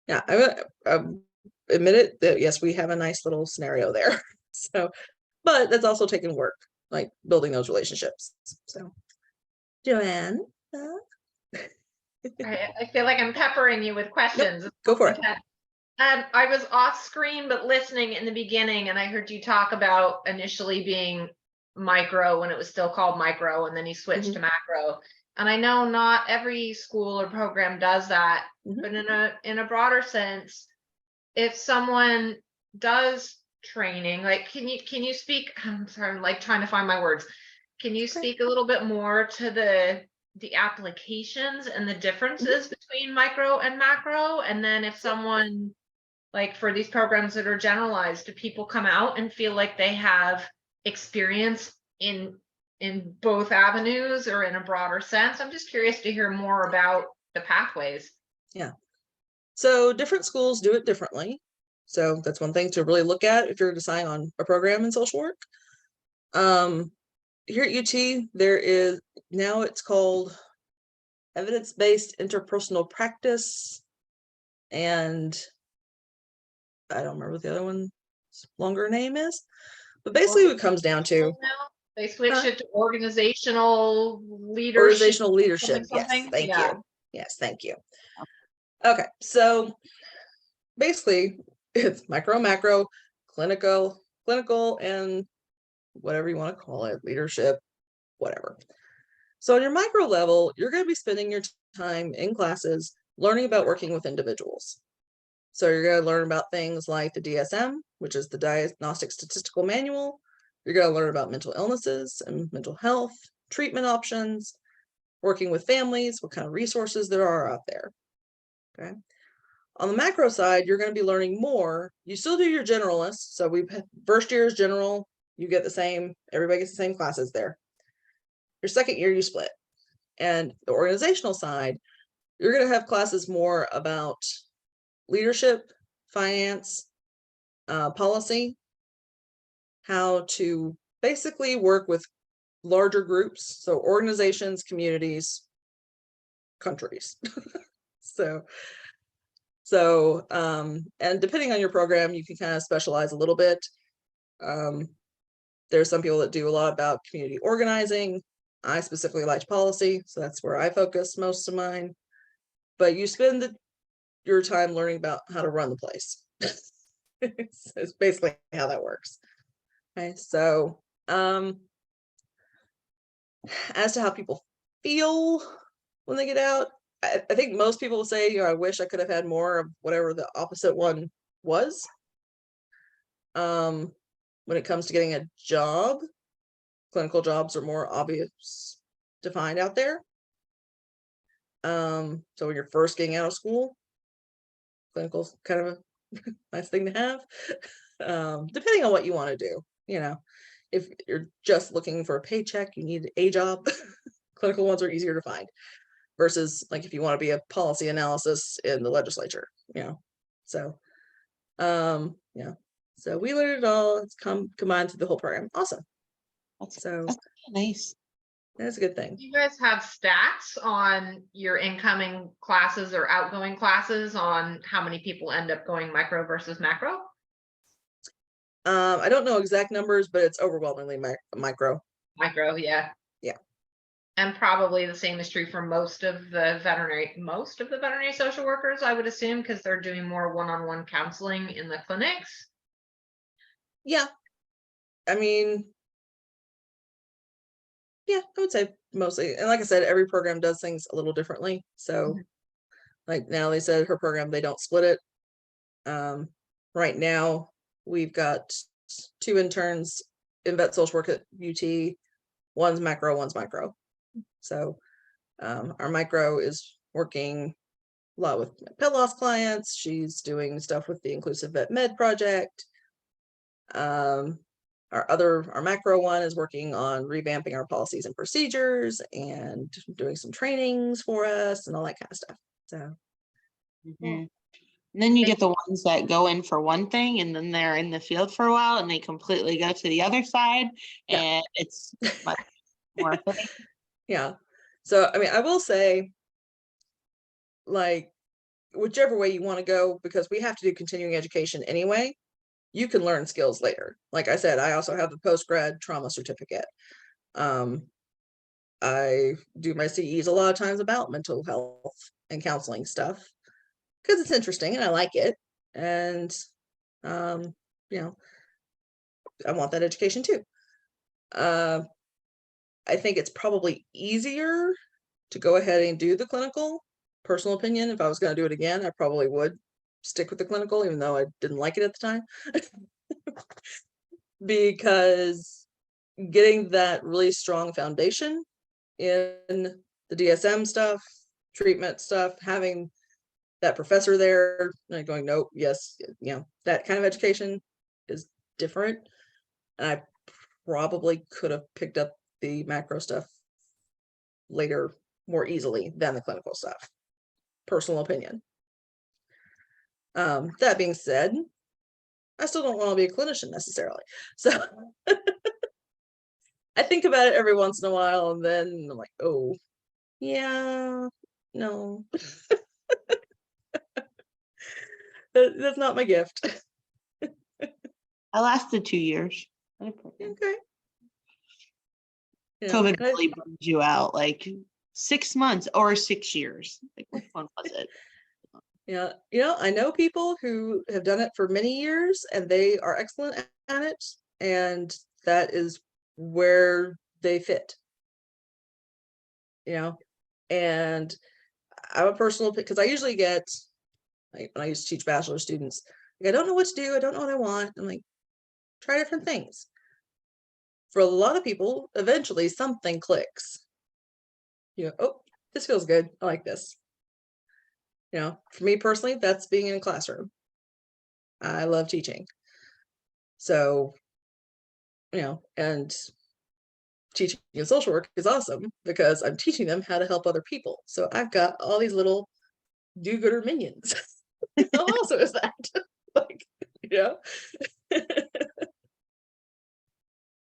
Yeah, I would admit it that yes, we have a nice little scenario there. So, but that's also taken work, like building those relationships. So, Joanne, I feel like I'm peppering you with questions. go for it. I was off screen, but listening in the beginning, and I heard you talk about initially being micro when it was still called micro, and then you switched to macro. And I know not every school or program does that, but in a broader sense, if someone does training, like can you speak? I'm sorry, I'm like trying to find my words. Can you speak a little bit more to the applications and the differences between micro and macro? And then if someone, like for these programs that are generalized, do people come out and feel like they have experience in both avenues or in a broader sense? I'm just curious to hear more about the pathways. Yeah. So different schools do it differently. So that's one thing to really look at if you're deciding on a program in social work. Here at UT, there is now it's called evidence-based interpersonal practice, and I don't remember what the other one's longer name is, but basically what it comes down to Now they switched it to organizational leadership. organizational leadership. Yes, thank you. Yes, thank you. Okay, so basically it's micro, macro, clinical, and whatever you want to call it, leadership, whatever. So on your micro level, you're going to be spending your time in classes learning about working with individuals. So you're going to learn about things like the DSM, which is the Diagnostic Statistical Manual. You're going to learn about mental illnesses and mental health, treatment options, working with families, what kind of resources there are out there. Okay. On the macro side, you're going to be learning more. You still do your generalists. So first year is general. You get the same, everybody gets the same classes there. Your second year, you split. And the organizational side, you're going to have classes more about leadership, finance, policy, how to basically work with larger groups. So organizations, communities, countries. And depending on your program, you can kind of specialize a little bit. There's some people that do a lot about community organizing. I specifically like policy, so that's where I focus most of mine. But you spend your time learning about how to run the place. It's basically how that works. Okay, so as to how people feel when they get out, I think most people will say, I wish I could have had more of whatever the opposite one was. When it comes to getting a job, clinical jobs are more obvious to find out there. So when you're first getting out of school, clinical's kind of a nice thing to have. Depending on what you want to do, if you're just looking for a paycheck, you need a job. Clinical ones are easier to find. versus like if you want to be a policy analysis in the legislature, so yeah, so we learned it all. It's combined through the whole program. Awesome. So That's nice. that's a good thing. Do you guys have stats on your incoming classes or outgoing classes on how many people end up going micro versus macro? I don't know exact numbers, but it's overwhelmingly micro. Micro, yeah. Yeah. And probably the same is true for most of the veterinary social workers, I would assume, because they're doing more one-on-one counseling in the clinics. Yeah. I mean, yeah, I would say mostly. And like I said, every program does things a little differently. So like Natalie said, her program, they don't split it. Right now we've got 2 interns in vet social work at UT. One's macro, one's micro. So our micro is working a lot with pet loss clients. She's doing stuff with the Inclusive Vet Med project. Our macro one is working on revamping our policies and procedures and doing some trainings for us and all that kind of stuff. So Mhm. And then you get the ones that go in for one thing and then they're in the field for a while and they completely go to the other side, Yeah. and it's much more fitting. yeah. So I mean, I will say, like, whichever way you want to go, because we have to do continuing education anyway, you can learn skills later. Like I said, I also have the post-grad trauma certificate. I do my CEs a lot of times about mental health and counseling stuff because it's interesting and I like it. And, you know, I want that education too. I think it's probably easier to go ahead and do the clinical. Personal opinion, if I was going to do it again, I probably would stick with the clinical, even though I didn't like it at the time. Because getting that really strong foundation in the DSM stuff, treatment stuff, having that professor there, like going, nope, yes, that kind of education is different. And I probably could have picked up the macro stuff later more easily than the clinical stuff. Personal opinion. That being said, I still don't want to be a clinician necessarily. So I think about it every once in a while and then I'm like, oh, yeah, no. That's not my gift. I lasted 2 years. Okay. COVID really burns you out, like 6 months or 6 years. Like, which one was it? Yeah, I know people who have done it for many years and they are excellent at it, and that is where they fit. And I'm a personal, because I usually get, like, when I used to teach bachelor students, like, I don't know what to do, I don't know what I want. I'm like, try different things. For a lot of people, eventually something clicks. Oh, this feels good. I like this. For me personally, that's being in a classroom. I love teaching. So, and teaching in social work is awesome because I'm teaching them how to help other people. So I've got all these little do-gooder minions. How awesome is that? Like,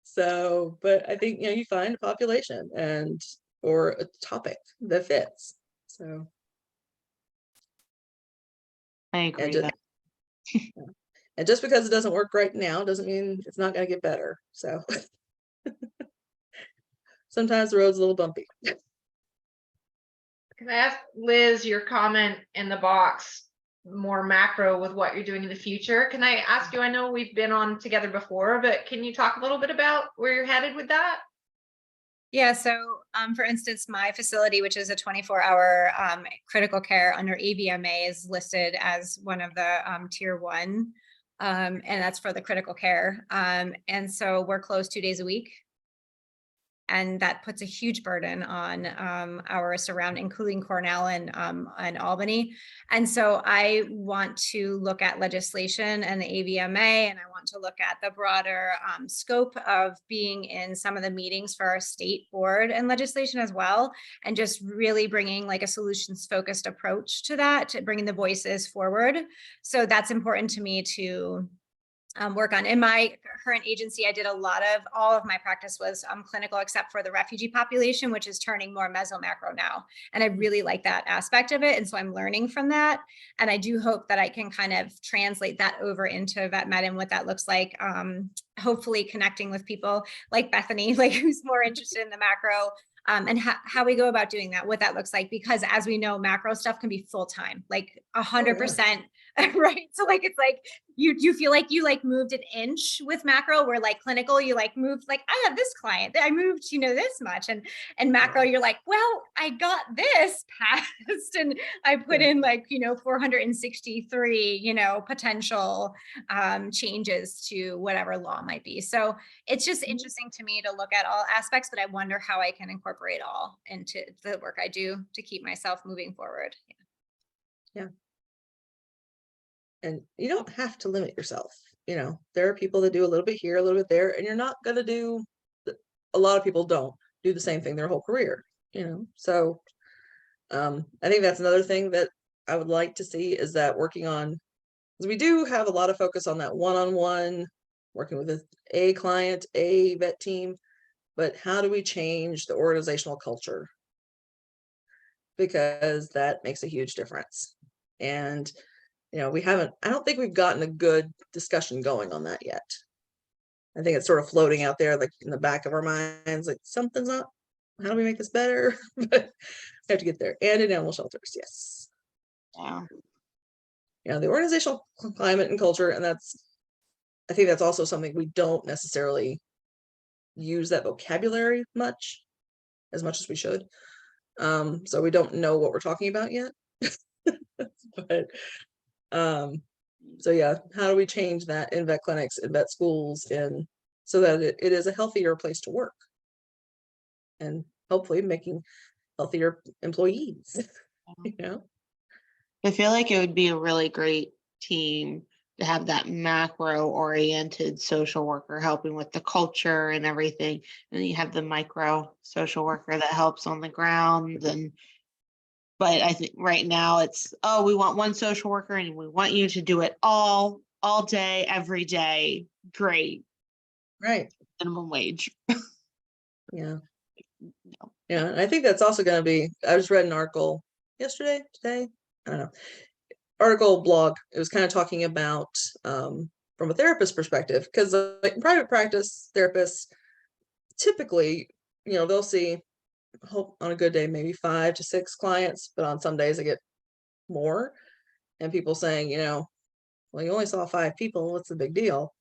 So, but I think, you find a population or a topic that fits. So I agree. And just because it doesn't work right now doesn't mean it's not going to get better. So sometimes the road's a little bumpy. Can I ask Liz your comment in the box, more macro with what you're doing in the future? Can I ask you, I know we've been on together before, but can you talk a little bit about where you're headed with that? Yeah, so for instance, my facility, which is a 24-hour critical care under AVMA, is listed as one of the tier 1, and that's for the critical care. And so we're closed 2 days a week. And that puts a huge burden on our surrounding, including Cornell and Albany. And so I want to look at legislation and the AVMA, and I want to look at the broader scope of being in some of the meetings for our state board and legislation as well, and just really bringing like a solutions focused approach to that, to bringing the voices forward. So that's important to me to work on. In my current agency, I did all of my practice was clinical, except for the refugee population, which is turning more meso macro now. And I really like that aspect of it. And so I'm learning from that. And I do hope that I can kind of translate that over into vet med and what that looks like. Hopefully connecting with people like Bethany, like who's more interested in the macro, and how we go about doing that, what that looks like, because as we know, macro stuff can be full-time, like 100%. Right. So like, it's like, you feel like you like moved an inch with macro, where like clinical, you like moved, like I have this client, I moved, this much, and macro, you're like, well, I got this passed and I put in like, 463, potential changes to whatever law might be. So it's just interesting to me to look at all aspects, but I wonder how I can incorporate all into the work I do to keep myself moving forward. Yeah. And you don't have to limit yourself. There are people that do a little bit here, a little bit there, and you're not going to do, a lot of people don't do the same thing their whole career, So I think that's another thing that I would like to see, is that working on, because we do have a lot of focus on that one-on-one, working with a client, a vet team, but how do we change the organizational culture? Because that makes a huge difference. And I don't think we've gotten a good discussion going on that yet. I think it's sort of floating out there, like in the back of our minds, like something's not, how do we make this better? But we have to get there. And in animal shelters, yes. Yeah. The organizational climate and culture, and I think that's also something we don't necessarily use that vocabulary as much as we should. So we don't know what we're talking about yet. But so yeah, how do we change that in vet clinics, in vet schools, and so that it is a healthier place to work, and hopefully making healthier employees. I feel like it would be a really great team to have that macro oriented social worker helping with the culture and everything. And then you have the micro social worker that helps on the ground. But I think right now it's, we want one social worker and we want you to do it all day, every day. Great. Right. Minimum wage. Yeah. No. Yeah. And I think that's also going to be, I just read an article yesterday, today, I don't know, blog. It was kind of talking about, from a therapist perspective, because like in private practice, therapists typically, they'll see, hope on a good day, maybe 5 to 6 clients, but on some days they get more. And people saying, well, you only saw 5 people, what's the big deal?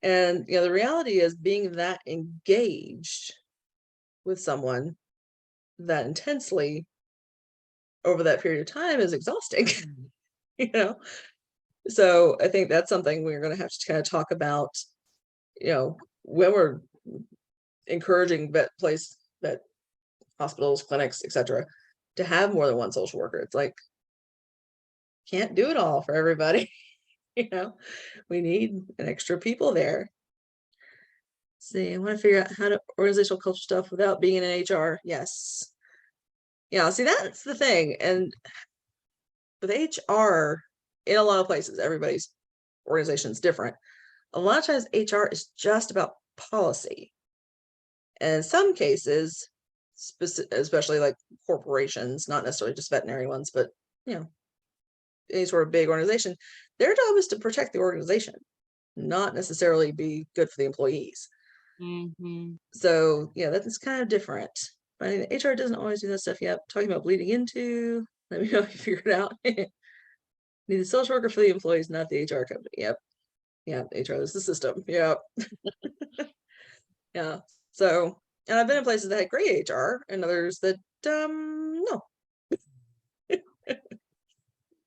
And the reality is, being that engaged with someone that intensely over that period of time is exhausting. So I think that's something we're going to have to kind of talk about, when we're encouraging vet hospitals, clinics, etc., to have more than one social worker. It's like, can't do it all for everybody. We need an extra people there. See, I want to figure out how to organizational culture stuff without being in an HR. Yes. Yeah, see, that's the thing. And with HR, in a lot of places, everybody's organization is different. A lot of times HR is just about policy. And in some cases, especially like corporations, not necessarily just veterinary ones, but any sort of big organization, their job is to protect the organization, not necessarily be good for the employees. Mm-hmm. So yeah, that's kind of different. But I mean, HR doesn't always do that stuff yet. Talking about bleeding into, let me know if you figure it out. Need a social worker for the employees, not the HR company. Yep. Yeah, HR is the system. Yep. Yeah. So, and I've been in places that had great HR and others that no.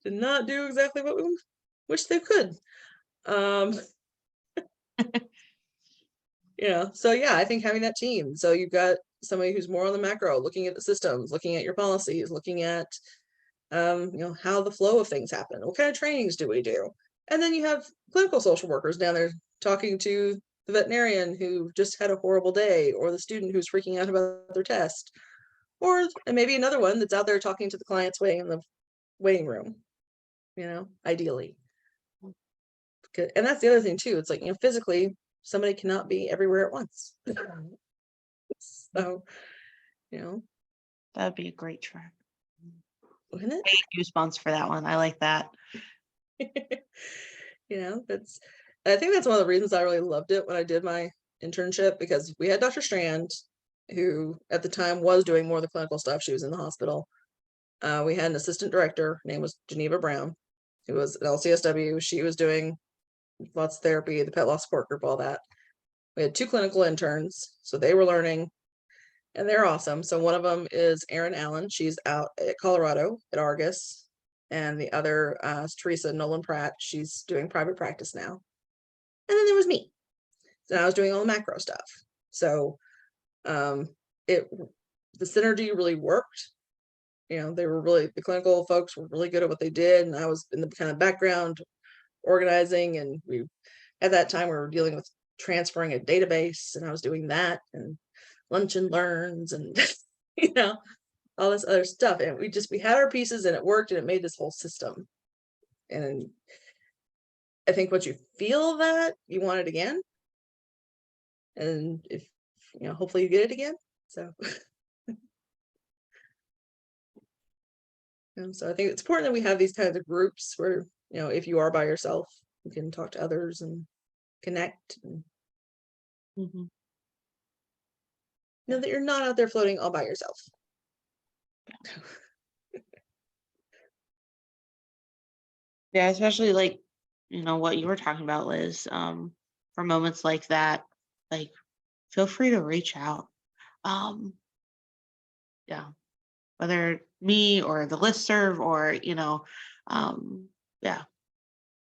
Did not do exactly what we wish they could. You know, so yeah, I think having that team. So you've got somebody who's more on the macro, looking at the systems, looking at your policies, looking at you know, how the flow of things happen. What kind of trainings do we do? And then you have clinical social workers down there talking to the veterinarian who just had a horrible day, or the student who's freaking out about their test, or and maybe another one that's out there talking to the clients waiting in the waiting room, you know, ideally. And that's the other thing too. It's like, you know, physically, somebody cannot be everywhere at once. So, you know, That'd be a great track. wouldn't it? I get goosebumps for that one. I like that. You know, I think that's one of the reasons I really loved it when I did my internship, because we had Dr. Strand, who at the time was doing more of the clinical stuff. She was in the hospital. We had an assistant director, her name was Geneva Brown, who was at LCSW. She was doing lots of therapy, the pet loss support group, all that. We had 2 clinical interns, so they were learning, and they're awesome. So one of them is Erin Allen. She's out at Colorado at Argus, and the other is Teresa Nolan Pratt. She's doing private practice now. And then there was me. So I was doing all the macro stuff. So the synergy really worked. You know, the clinical folks were really good at what they did, and I was in the kind of background organizing, and at that time we were dealing with transferring a database, and I was doing that, and lunch and learns, and you know, all this other stuff. And we had our pieces, and it worked, and it made this whole system. And I think once you feel that, you want it again. And if, you know, hopefully you get it again. So and so I think it's important that we have these kinds of groups where, you know, if you are by yourself, you can talk to others and connect, and Mhm. know that you're not out there floating all by yourself. Yeah, especially like, what you were talking about, Liz, for moments like that, like feel free to reach out. Um, yeah, whether me or the listserv or, yeah,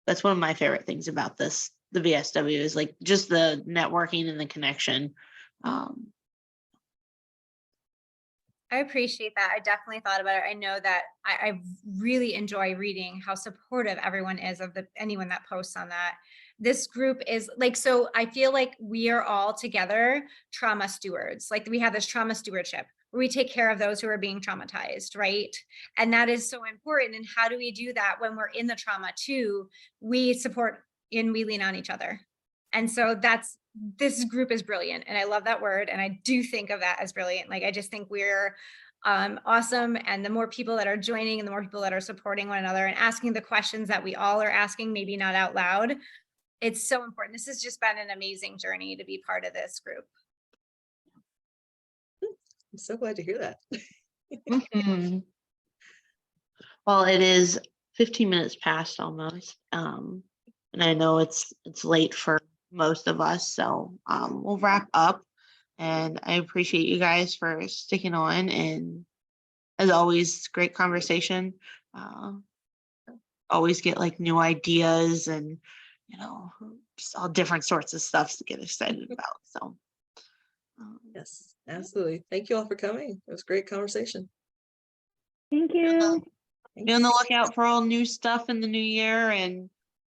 that's one of my favorite things about the VSW is like just the networking and the connection. Um, I appreciate that. I definitely thought about it. I know that I really enjoy reading how supportive everyone is of anyone that posts on that. This group is like, so I feel like we are all together trauma stewards. Like we have this trauma stewardship where we take care of those who are being traumatized, right? And that is so important. And how do we do that when we're in the trauma too? We support and we lean on each other. And so this group is brilliant. And I love that word. And I do think of that as brilliant. Like, I just think we're awesome. And the more people that are joining and the more people that are supporting one another and asking the questions that we all are asking, maybe not out loud, it's so important. This has just been an amazing journey to be part of this group. I'm so glad to hear that. mhm. Well, it is 15 minutes past almost. And I know it's late for most of us, so we'll wrap up. And I appreciate you guys for sticking on. And as always, great conversation. Always get like new ideas and just all different sorts of stuff to get excited about. So Yes, absolutely. Thank you all for coming. It was a great conversation. Thank you. be on the lookout for all new stuff in the new year, and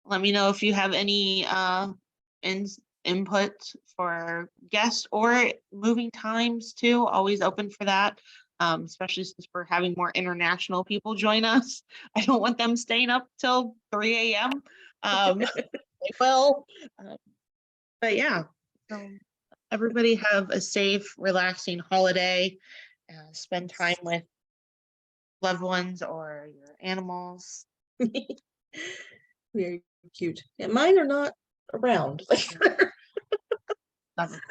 let me know if you have any input for guests or moving times too. Always open for that, especially since we're having more international people join us. I don't want them staying up till 3 a.m. They will, but yeah. Everybody have a safe, relaxing holiday. Spend time with loved ones or your animals. Very cute. Yeah, mine are not around. Love it.